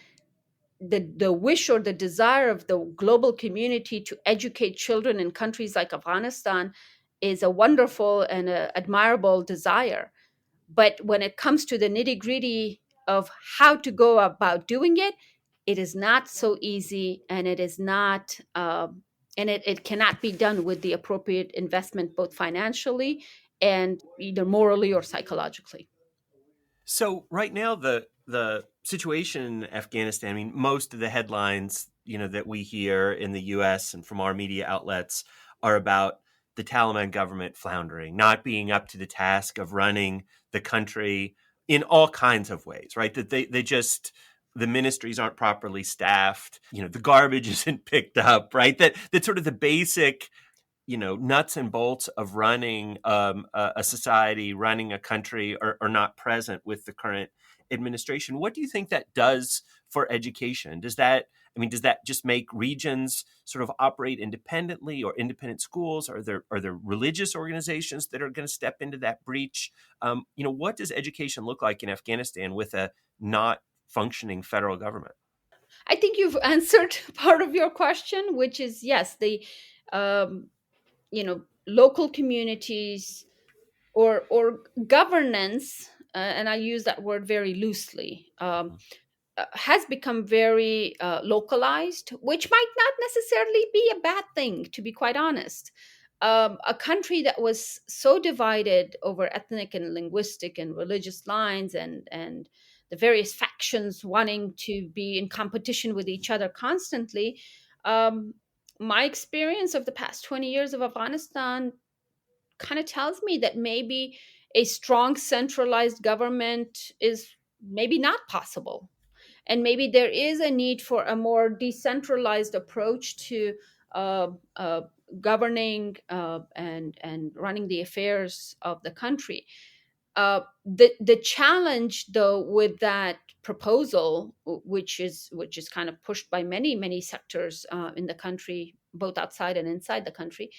the wish or the desire of the global community to educate children in countries like Afghanistan is a wonderful and a admirable desire. But when it comes to the nitty gritty of how to go about doing it, it is not so easy, and it is not, and it cannot be done with the appropriate investment, both financially and either morally or psychologically. So right now, the situation in Afghanistan. I mean, most of the headlines, that we hear in the U.S. and from our media outlets are about the Taliban government floundering, not being up to the task of running the country in all kinds of ways. Right? That they just the ministries aren't properly staffed. The garbage isn't picked up. Right? That sort of the basic nuts and bolts of running a society, running a country, are not present with the current administration. What do you think that does for education? Does that just make regions sort of operate independently, or independent schools? Are there religious organizations that are going to step into that breach? What does education look like in Afghanistan with a not functioning federal government? I think you've answered part of your question, which is yes, the um, local communities or governance, and I use that word very loosely, has become very localized, which might not necessarily be a bad thing, to be quite honest. A country that was so divided over ethnic and linguistic and religious lines, and the various factions wanting to be in competition with each other constantly. Um, my experience of the past 20 years of Afghanistan kind of tells me that maybe a strong centralized government is maybe not possible, and maybe there is a need for a more decentralized approach to uh, uh, governing and running the affairs of the country. The challenge, though, with that proposal, which is kind of pushed by many sectors in the country, both outside and inside the country,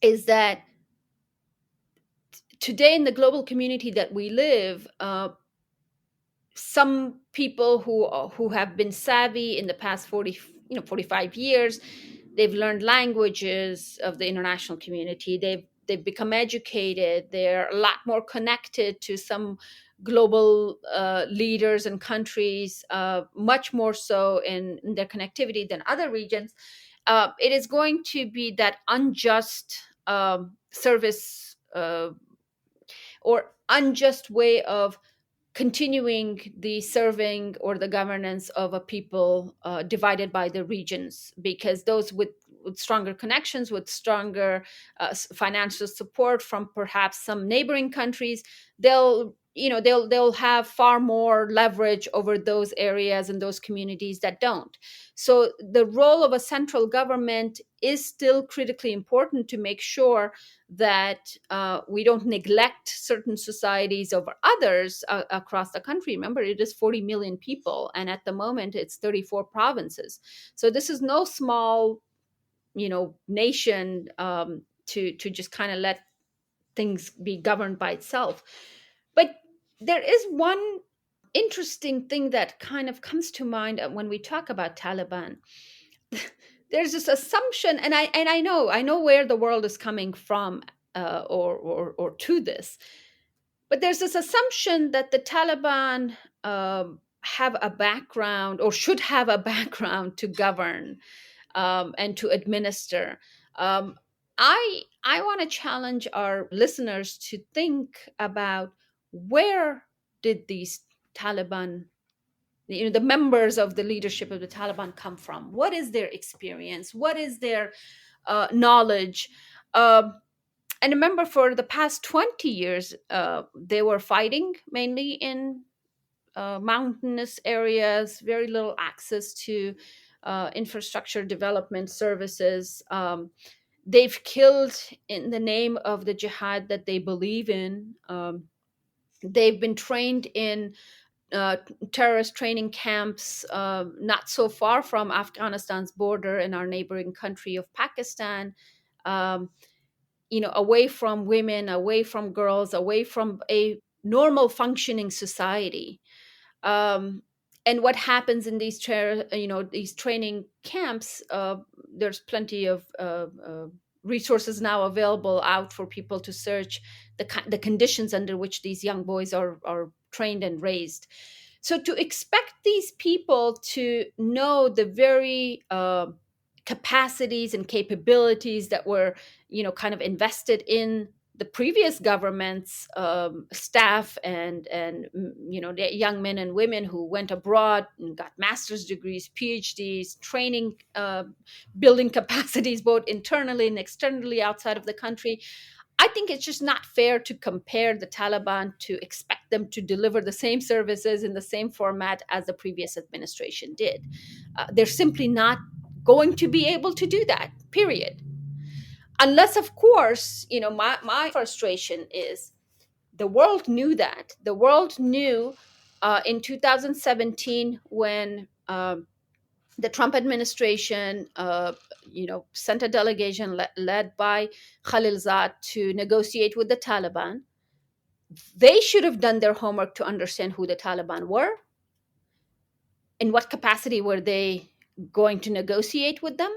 is that today in the global community that we live, some people who have been savvy in the past 45 years, they've learned languages of the international community, they've become educated, they're a lot more connected to some global leaders and countries, much more so in their connectivity than other regions. It is going to be that unjust service, or unjust way of continuing the serving or the governance of a people divided by the regions, because those with stronger connections, with stronger financial support from perhaps some neighboring countries, they'll have far more leverage over those areas and those communities that don't. So the role of a central government is still critically important to make sure that we don't neglect certain societies over others across the country. Remember, it is 40 million people, and at the moment, it's 34 provinces. So this is no small, nation, to just kind of let things be governed by itself. But there is one interesting thing that kind of comes to mind when we talk about Taliban. There's this assumption, and I know where the world is coming from, or to this, but there's this assumption that the Taliban have a background, or should have a background, to govern and to administer. Um, I want to challenge our listeners to think about, where did these Taliban, the members of the leadership of the Taliban, come from? What is their experience? What is their knowledge? Um and remember, for the past 20 years, they were fighting mainly in mountainous areas, very little access to infrastructure development services. They've killed in the name of the jihad that they believe in. They've been trained in uh, terrorist training camps not so far from Afghanistan's border in our neighboring country of Pakistan. Um, away from women, away from girls, away from a normal functioning society. um, and what happens in these training camps, there's plenty of resources now available out for people to search the conditions under which these young boys are trained and raised. So to expect these people to know the very capacities and capabilities that were kind of invested in the previous government's staff and the young men and women who went abroad and got master's degrees, PhDs, training, building capacities both internally and externally outside of the country. I think it's just not fair to compare the Taliban, to expect them to deliver the same services in the same format as the previous administration did. They're simply not going to be able to do that, period. Unless, of course, my frustration is the world knew that. The world knew in 2017 when the Trump administration, sent a delegation led by Khalilzad to negotiate with the Taliban. They should have done their homework to understand who the Taliban were, in what capacity were they going to negotiate with them,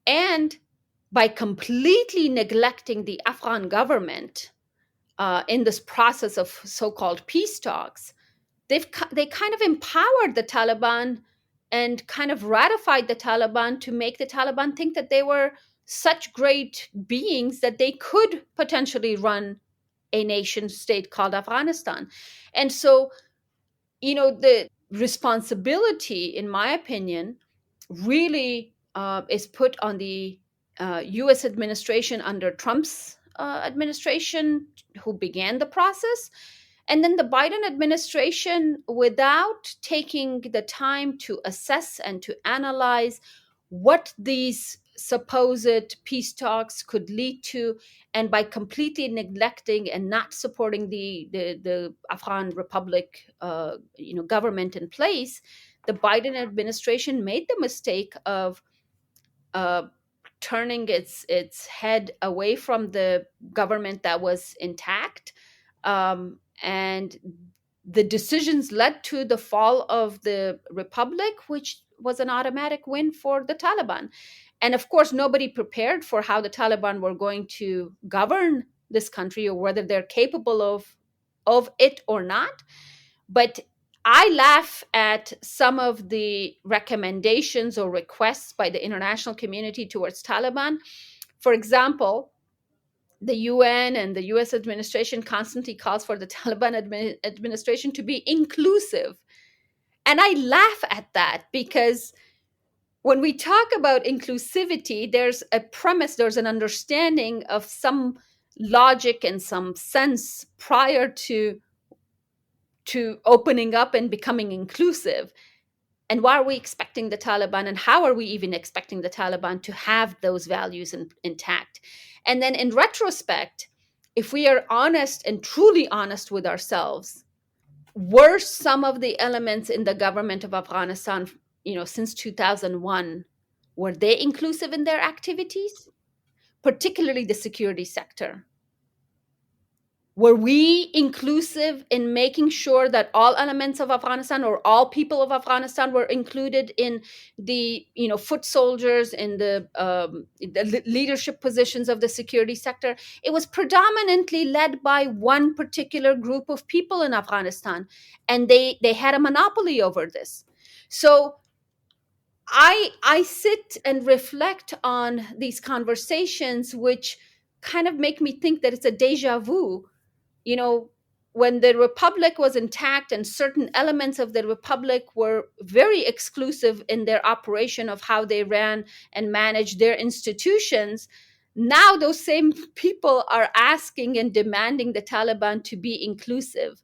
and by completely neglecting the Afghan government in this process of so-called peace talks, they kind of empowered the Taliban and kind of ratified the Taliban to make the Taliban think that they were such great beings that they could potentially run a nation state called Afghanistan. And so, the responsibility, in my opinion, really is put on the US administration under Trump's administration, who began the process, and then the Biden administration, without taking the time to assess and to analyze what these supposed peace talks could lead to, and by completely neglecting and not supporting the Afghan Republic government in place, the Biden administration made the mistake of uh, turning its head away from the government that was intact, and the decisions led to the fall of the republic, which was an automatic win for the Taliban. And of course, nobody prepared for how the Taliban were going to govern this country, or whether they're capable of it or not. But I laugh at some of the recommendations or requests by the international community towards Taliban. For example, the UN and the US administration constantly calls for the Taliban administration to be inclusive. And I laugh at that, because when we talk about inclusivity, there's a premise, there's an understanding of some logic and some sense prior to opening up and becoming inclusive. And why are we expecting the Taliban, and how are we even expecting the Taliban to have those values intact? And then in retrospect, if we are honest and truly honest with ourselves, were some of the elements in the government of Afghanistan, since 2001, were they inclusive in their activities, particularly the security sector? Were we inclusive in making sure that all elements of Afghanistan, or all people of Afghanistan, were included in the foot soldiers, in the leadership positions of the security sector? It was predominantly led by one particular group of people in Afghanistan, and they had a monopoly over this. So I sit and reflect on these conversations, which kind of make me think that it's a deja vu. you know, when the republic was intact and certain elements of the republic were very exclusive in their operation of how they ran and managed their institutions, now those same people are asking and demanding the Taliban to be inclusive.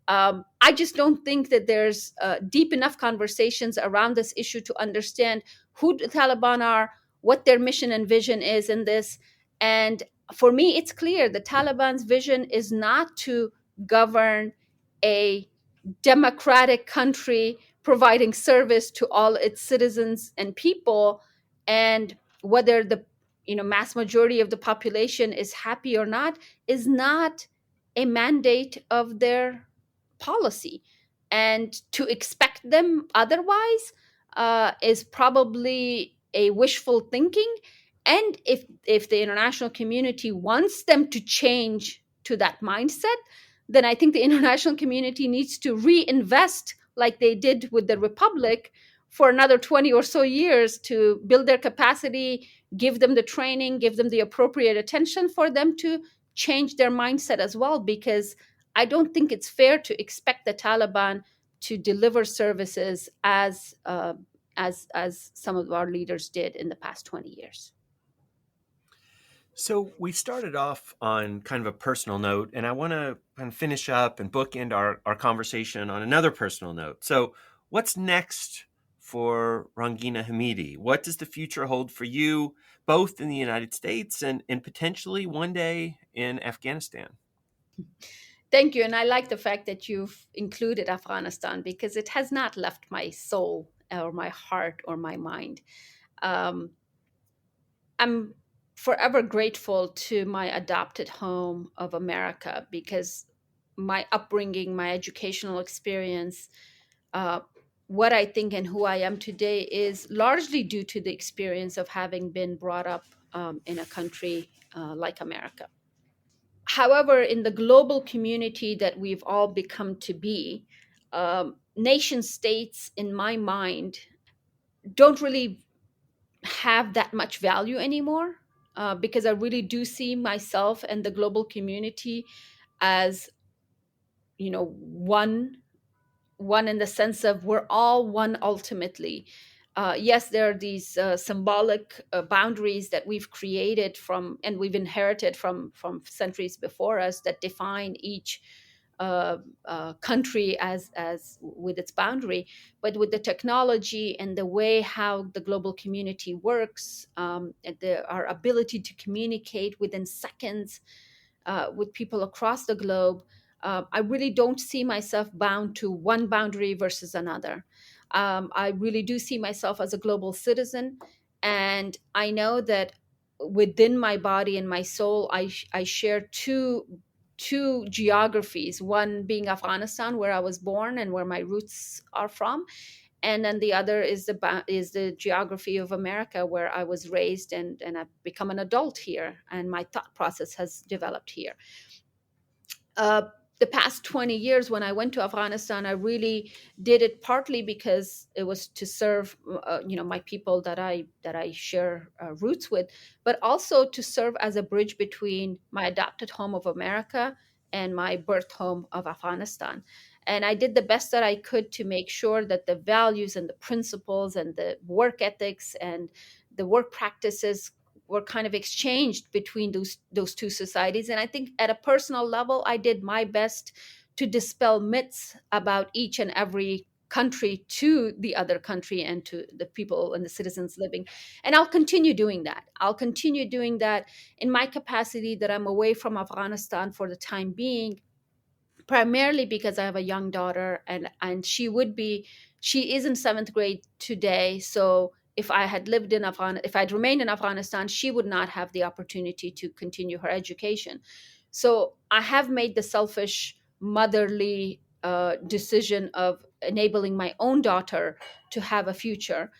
I just don't think that there's deep enough conversations around this issue to understand who the Taliban are, what their mission and vision is in this. And for me, it's clear the Taliban's vision is not to govern a democratic country providing service to all its citizens and people, and whether the mass majority of the population is happy or not is not a mandate of their policy. And to expect them otherwise is probably a wishful thinking. And if the international community wants them to change to that mindset, then I think the international community needs to reinvest like they did with the Republic for another 20 or so years to build their capacity, give them the training, give them the appropriate attention for them to change their mindset as well. Because I don't think it's fair to expect the Taliban to deliver services as some of our leaders did in the past 20 years. So we started off on kind of a personal note, and I want to kind of finish up and bookend our conversation on another personal note. So, what's next for Rangina Hamidi? What does the future hold for you, both in the United States and potentially one day in Afghanistan? Thank you. And I like the fact that you've included Afghanistan because it has not left my soul or my heart or my mind. Um, I'm forever grateful to my adopted home of America because my upbringing, my educational experience, uh, what I think and who I am today is largely due to the experience of having been brought up in a country like America. However, in the global community that we've all become to be, nation states, in my mind, don't really have that much value anymore because I really do see myself and the global community as, one in the sense of we're all one ultimately. Yes, there are these symbolic boundaries that we've created from and we've inherited from centuries before us that define each country as with its boundary. But with the technology and the way how the global community works, and our ability to communicate within seconds with people across the globe, I really don't see myself bound to one boundary versus another. I really do see myself as a global citizen, and I know that within my body and my soul, I share two geographies. One being Afghanistan, where I was born and where my roots are from, and then the other is the geography of America, where I was raised and I've become an adult here, and my thought process has developed here. uh, the past 20 years when I went to Afghanistan, I really did it partly because it was to serve my people that I share roots with, but also to serve as a bridge between my adopted home of America and my birth home of Afghanistan. And I did the best that I could to make sure that the values and the principles and the work ethics and the work practices were kind of exchanged between those two societies. And I think at a personal level, I did my best to dispel myths about each and every country to the other country and to the people and the citizens living. And I'll continue doing that. I'll continue doing that in my capacity that I'm away from Afghanistan for the time being, primarily because I have a young daughter, and she is in seventh grade today. So if I'd remained in Afghanistan, she would not have the opportunity to continue her education. So I have made the selfish motherly decision of enabling my own daughter to have a future.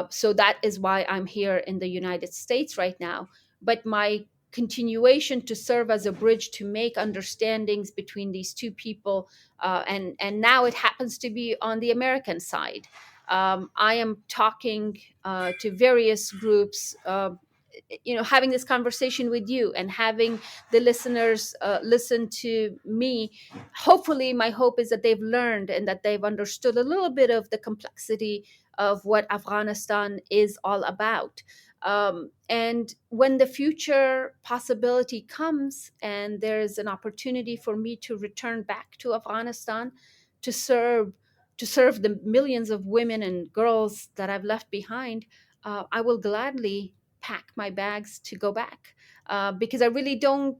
So that is why I'm here in the United States right now. But my continuation to serve as a bridge to make understandings between these two people, and now it happens to be on the American side. I am talking to various groups, having this conversation with you and having the listeners listen to me. Hopefully, my hope is that they've learned and that they've understood a little bit of the complexity of what Afghanistan is all about. And when the future possibility comes and there's an opportunity for me to return back to Afghanistan to serve the millions of women and girls that I've left behind, I will gladly pack my bags to go back, because I really don't.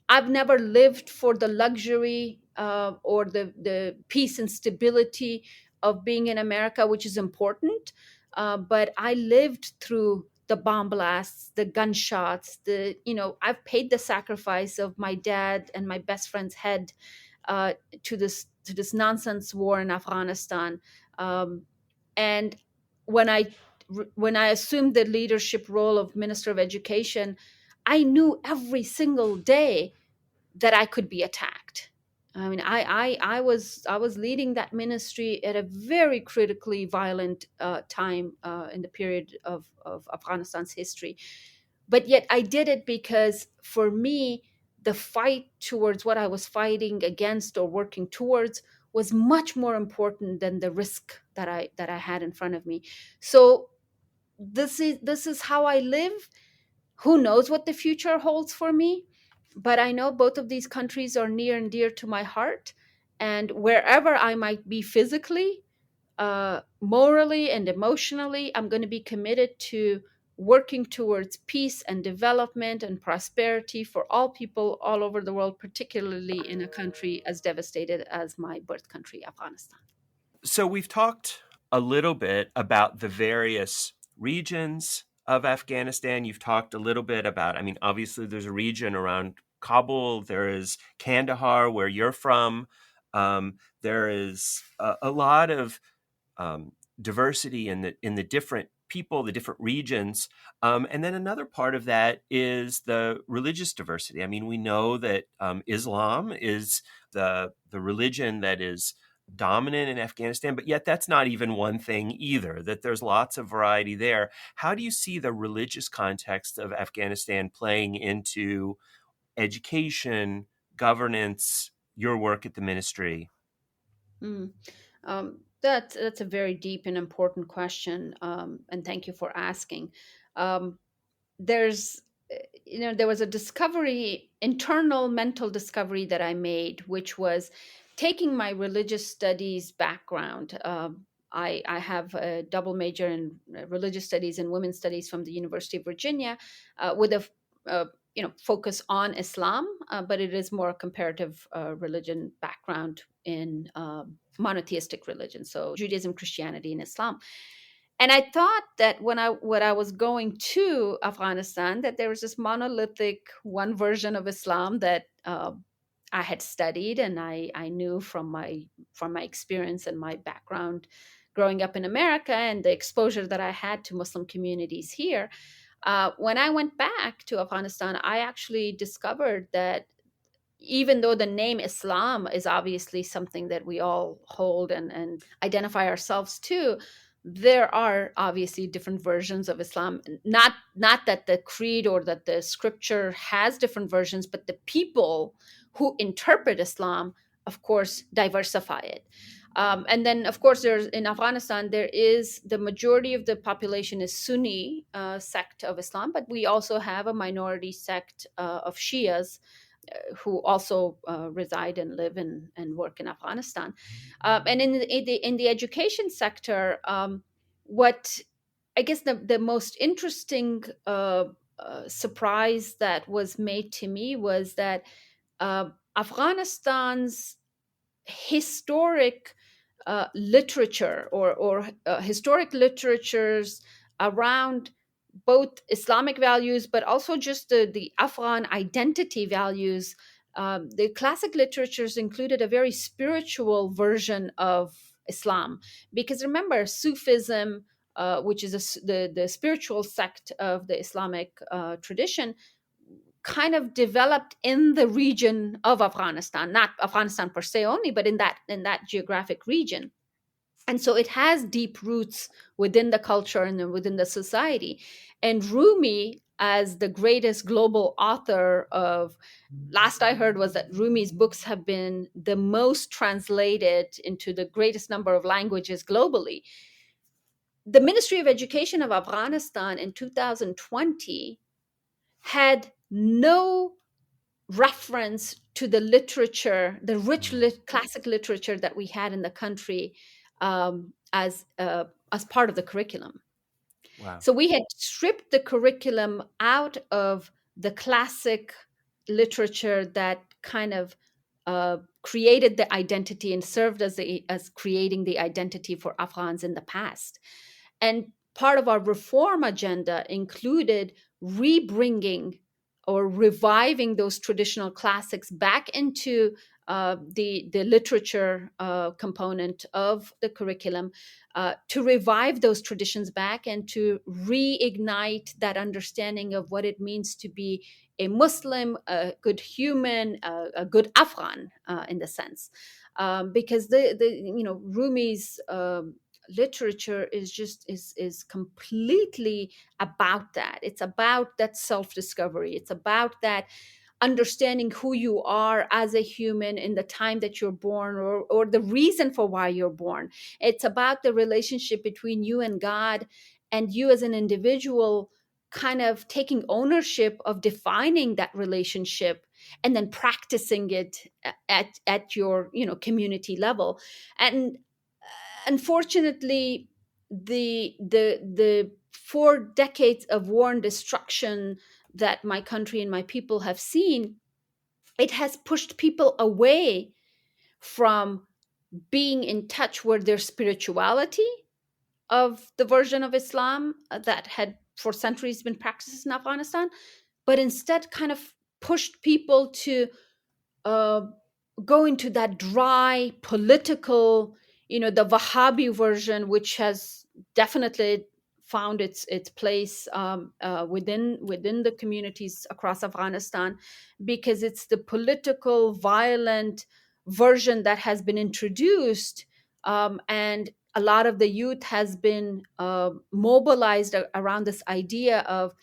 I've never lived for the luxury or the peace and stability of being in America, which is important. But I lived through the bomb blasts, the gunshots, I've paid the sacrifice of my dad and my best friend's head uh, to this nonsense war in Afghanistan. Um, and when I when I assumed the leadership role of Minister of Education, I knew every single day that I could be attacked. I mean, I was leading that ministry at a very critically violent time in the period of Afghanistan's history, but yet I did it because for me, the fight towards what I was fighting against or working towards was much more important than the risk that I had in front of me. So this is how I live. Who knows what the future holds for me? But I know both of these countries are near and dear to my heart. And wherever I might be physically, morally, and emotionally, I'm going to be committed to working towards peace and development and prosperity for all people all over the world, particularly in a country as devastated as my birth country, Afghanistan. So we've talked a little bit about the various regions of Afghanistan. You've talked a little bit about, I mean, obviously there's a region around Kabul, there is Kandahar, where you're from. There is a lot of diversity in the different people, the different regions, and then another part of that is the religious diversity. I mean, we know that Islam is the religion that is dominant in Afghanistan, but yet that's not even one thing either. That there's lots of variety there. How do you see the religious context of Afghanistan playing into education, governance, your work at the ministry? Mm. That's a very deep and important question, and thank you for asking. Um, there's there was a discovery, internal mental discovery that I made, which was taking my religious studies background. I have a double major in religious studies and women's studies from the University of Virginia, with a focus on Islam, but it is more comparative religion background in monotheistic religion, so Judaism, Christianity, and Islam. And I thought that when I was going to Afghanistan, that there was this monolithic one version of Islam that I had studied and I knew from my experience and my background growing up in America and the exposure that I had to Muslim communities here. When I went back to Afghanistan, I actually discovered that even though the name Islam is obviously something that we all hold and identify ourselves to, there are obviously different versions of Islam. Not that the creed or that the scripture has different versions, but the people who interpret Islam, of course, diversify it. And then, of course, there's in Afghanistan, there is the majority of the population is Sunni sect of Islam, but we also have a minority sect of Shias who also reside and live and work in Afghanistan. And in the education sector, what I guess the most interesting surprise that was made to me was that Afghanistan's historic literature or historic literatures around both Islamic values, but also just the Afghan identity values. The classic literatures included a very spiritual version of Islam, because remember, Sufism, which is the spiritual sect of the Islamic tradition, kind of developed in the region of Afghanistan, not Afghanistan per se only, but in that geographic region. And so it has deep roots within the culture and within the society. And Rumi, as the greatest global author of, last I heard was that Rumi's books have been the most translated into the greatest number of languages globally. The Ministry of Education of Afghanistan in 2020 had no reference to the literature, the rich classic literature that we had in the country, as part of the curriculum. Wow. So we had stripped the curriculum out of the classic literature that kind of created the identity and served as creating the identity for Afghans in the past. And part of our reform agenda included rebringing or reviving those traditional classics back into the literature component of the curriculum, to revive those traditions back and to reignite that understanding of what it means to be a Muslim, a good human, a good Afghan, in the sense, because the Rumi's literature is completely about that. It's about that self discovery. It's about that understanding who you are as a human in the time that you're born, or the reason for why you're born. It's about the relationship between you and God, and you as an individual kind of taking ownership of defining that relationship and then practicing it at your community level. And unfortunately, the 4 decades of war and destruction that my country and my people have seen, it has pushed people away from being in touch with their spirituality of the version of Islam that had for centuries been practiced in Afghanistan, but instead kind of pushed people to uh, go into that dry political, the Wahhabi version, which has definitely found its place within the communities across Afghanistan, because it's the political, violent version that has been introduced, and a lot of the youth has been mobilized around this idea of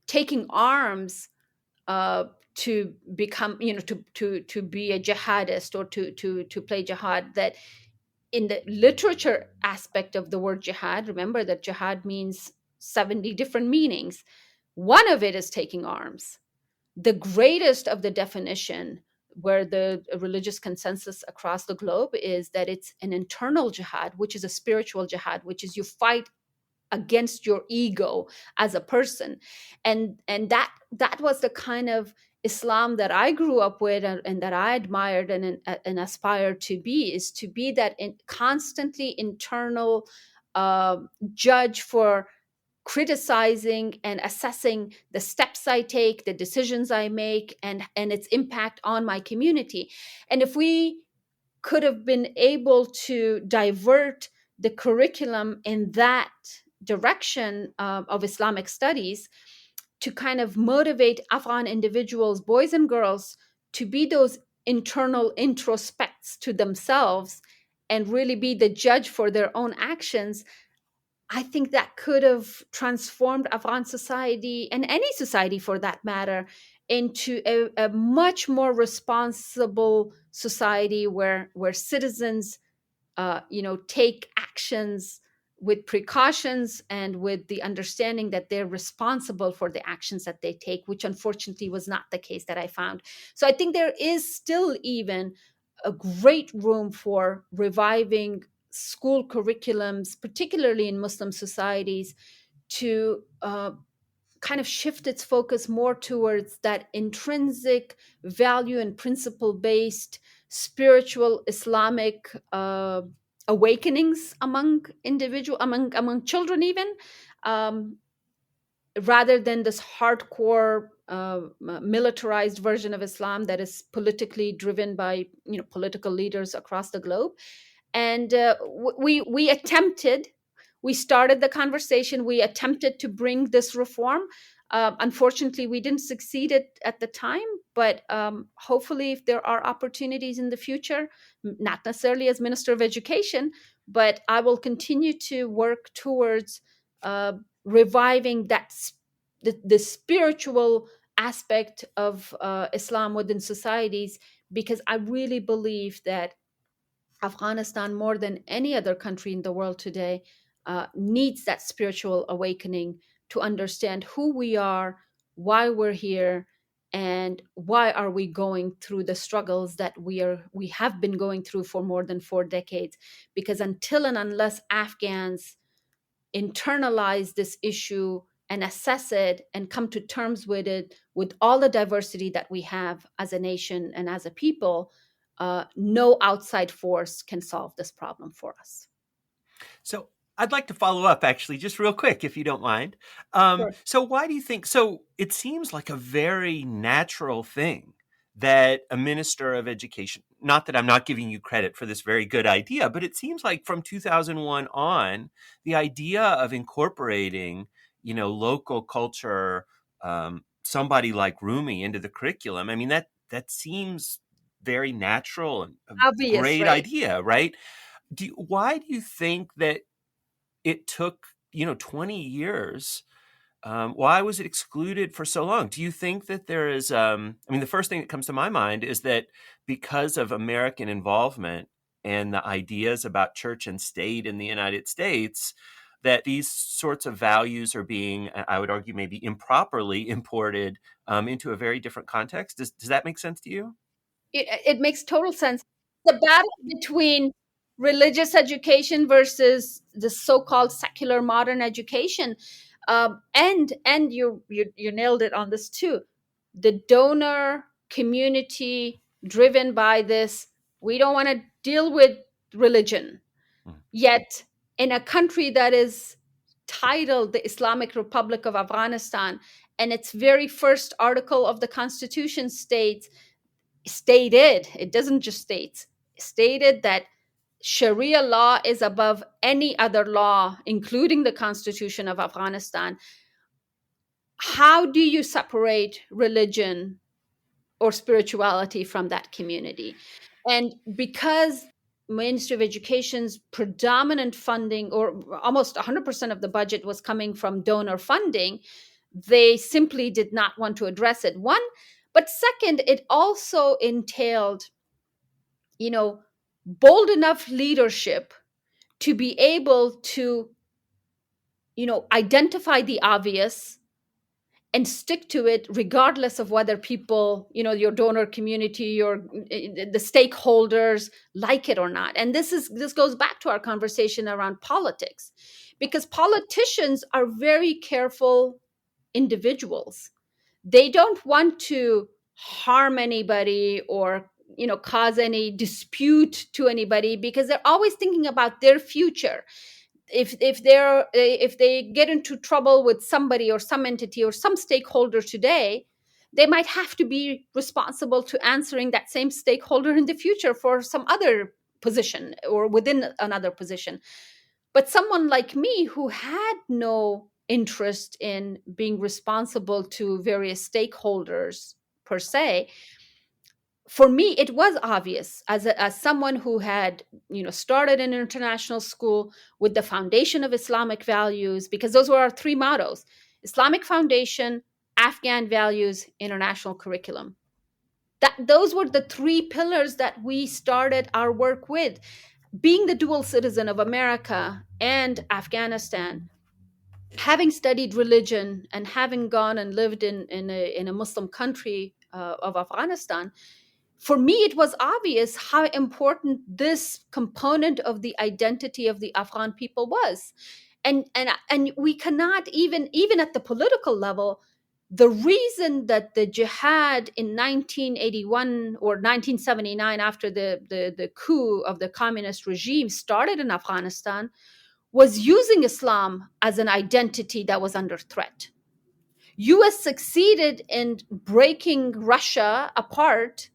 taking arms uh, to become, to be a jihadist, or to play jihad. That in the literature aspect of the word jihad, remember that jihad means 70 different meanings. One of it is taking arms. The greatest of the definition, where the religious consensus across the globe is that it's an internal jihad, which is a spiritual jihad, which is you fight against your ego as a person. And that was the kind of Islam that I grew up with, and that I admired and aspired to be, is to be that constantly internal uh, judge for criticizing and assessing the steps I take, the decisions I make, and its impact on my community. And if we could have been able to divert the curriculum in that direction of Islamic studies, to kind of motivate Afghan individuals, boys and girls, to be those internal introspects to themselves and really be the judge for their own actions, I think that could have transformed Afghan society, and any society for that matter, into a much more responsible society, where citizens take actions with precautions and with the understanding that they're responsible for the actions that they take, which unfortunately was not the case that I found. So I think there is still even a great room for reviving school curriculums, particularly in Muslim societies, to kind of shift its focus more towards that intrinsic value and principle based spiritual Islamic awakenings among among children, even, um, rather than this hardcore militarized version of Islam that is politically driven by political leaders across the globe. And we attempted, we started the conversation, we attempted to bring this reform. Unfortunately, we didn't succeed at the time, but hopefully, if there are opportunities in the future, not necessarily as Minister of Education, but I will continue to work towards uh, reviving the spiritual aspect of Islam within societies, because I really believe that Afghanistan, more than any other country in the world today, needs that spiritual awakening to understand who we are, why we're here, and why are we going through the struggles that we have been going through for more than 4 decades. Because until and unless Afghans internalize this issue and assess it and come to terms with it, with all the diversity that we have as a nation and as a people, no outside force can solve this problem for us. So I'd like to follow up actually, just real quick, if you don't mind. Sure. So why do you think? So it seems like a very natural thing that a minister of education, not that I'm not giving you credit for this very good idea, but it seems like from 2001 on, the idea of incorporating, local culture, somebody like Rumi into the curriculum. I mean, that seems very natural and a Obvious, great right? idea, right? Why do you think that it took 20 years? Why was it excluded for so long? Do you think that there is I mean, the first thing that comes to my mind is that because of American involvement and the ideas about church and state in the United States, that these sorts of values are being, I would argue, maybe improperly imported into a very different context. Does that make sense to you? It makes total sense. The battle between religious education versus the so-called secular modern education, and you nailed it on this too. The donor community driven by this, we don't want to deal with religion. Mm. Yet, in a country that is titled the Islamic Republic of Afghanistan, and its very first article of the Constitution stated, it doesn't just stated that Sharia law is above any other law, including the Constitution of Afghanistan. How do you separate religion or spirituality from that community? And because Ministry of Education's predominant funding, or almost 100% of the budget, was coming from donor funding, they simply did not want to address it. One, but second, it also entailed, you know, bold enough leadership to be able to, identify the obvious and stick to it regardless of whether people, your donor community, the stakeholders like it or not. And this goes back to our conversation around politics, because politicians are very careful individuals. They don't want to harm anybody or cause any dispute to anybody, because they're always thinking about their future. If they get into trouble with somebody or some entity or some stakeholder today, they might have to be responsible to answering that same stakeholder in the future for some other position or within another position. But someone like me, who had no interest in being responsible to various stakeholders per se, for me it was obvious, as someone who had started an international school with the foundation of Islamic values, because those were our three mottos: Islamic foundation, Afghan values, international curriculum. That those were the three pillars that we started our work with. Being the dual citizen of America and Afghanistan, having studied religion and having gone and lived in a Muslim country of Afghanistan, for me it was obvious how important this component of the identity of the Afghan people was. And we cannot, even at the political level, the reason that the jihad in 1981 or 1979, after the coup of the communist regime, started in Afghanistan, was using Islam as an identity that was under threat. US succeeded in breaking Russia apart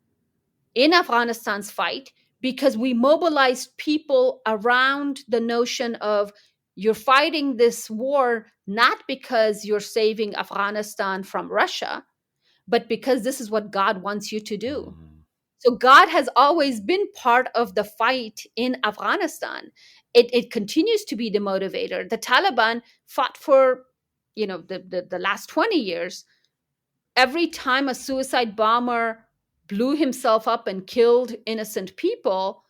in Afghanistan's fight because we mobilized people around the notion of, you're fighting this war not because you're saving Afghanistan from Russia, but because this is what God wants you to do. Mhm. So God has always been part of the fight in Afghanistan. It continues to be the motivator. The Taliban fought for, the last 20 years. Every time a suicide bomber blew himself up and killed innocent people,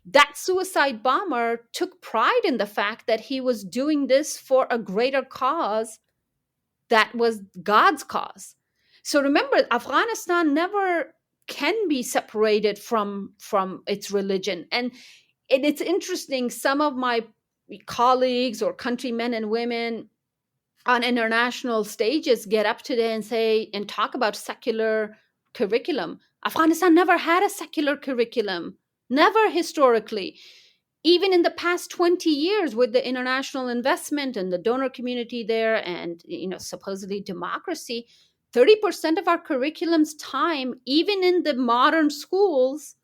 that suicide bomber took pride in the fact that he was doing this for a greater cause, that was God's cause. So remember, Afghanistan never can be separated from its religion. And it's interesting, some of my colleagues or countrymen and women on international stages get up today and say and talk about secular curriculum. Afghanistan never had a secular curriculum, never historically. Even in the past 20 years, with the international investment and the donor community there, and supposedly democracy, 30% of our curriculum's time, even in the modern schools,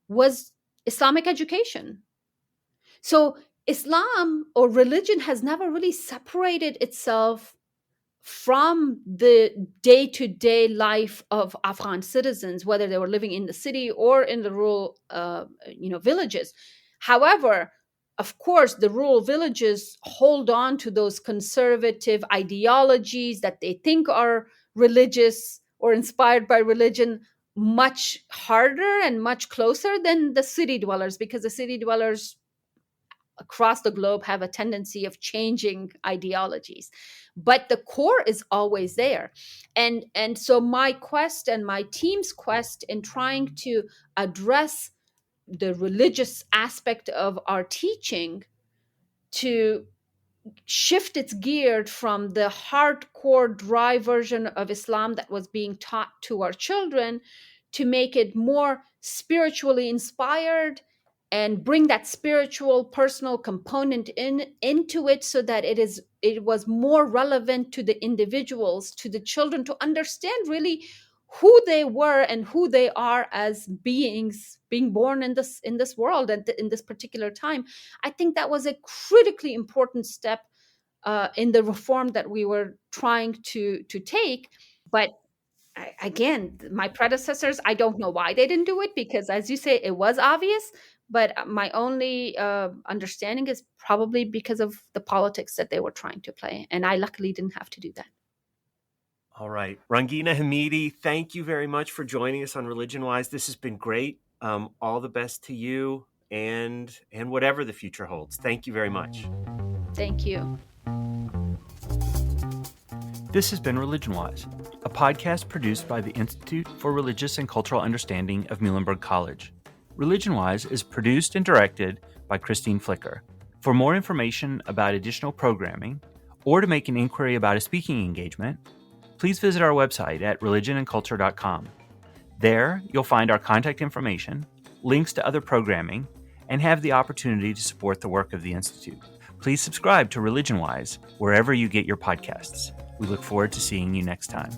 was Islamic education. So Islam or religion has never really separated itself from the day-to-day life of Afghan citizens, whether they were living in the city or in the rural, villages. However, of course, the rural villages hold on to those conservative ideologies that they think are religious or inspired by religion much harder and much closer than the city dwellers, because the city dwellers across the globe have a tendency of changing ideologies, but the core is always there. And so my quest and my team's quest in trying to address the religious aspect of our teaching, to shift its gear from the hardcore dry version of Islam that was being taught to our children, to make it more spiritually inspired and bring that spiritual personal component into it, so that it was more relevant to the individuals, to the children, to understand really who they were and who they are as beings being born in this world and in this particular time. I think that was a critically important step in the reform that we were trying to take. But again, my predecessors, I don't know why they didn't do it, because, as you say, it was obvious. But my only understanding is probably because of the politics that they were trying to play, and I luckily didn't have to do that. All right. Rangina Hamidi, thank you very much for joining us on Religion Wise. This has been great. All the best to you and whatever the future holds. Thank you very much. Thank you. This has been Religion Wise, a podcast produced by the Institute for Religious and Cultural Understanding of Muhlenberg College. Religion Wise is produced and directed by Christine Flicker. For more information about additional programming, or to make an inquiry about a speaking engagement, please visit our website at religionandculture.com. There, you'll find our contact information, links to other programming, and have the opportunity to support the work of the Institute. Please subscribe to Religion Wise wherever you get your podcasts. We look forward to seeing you next time.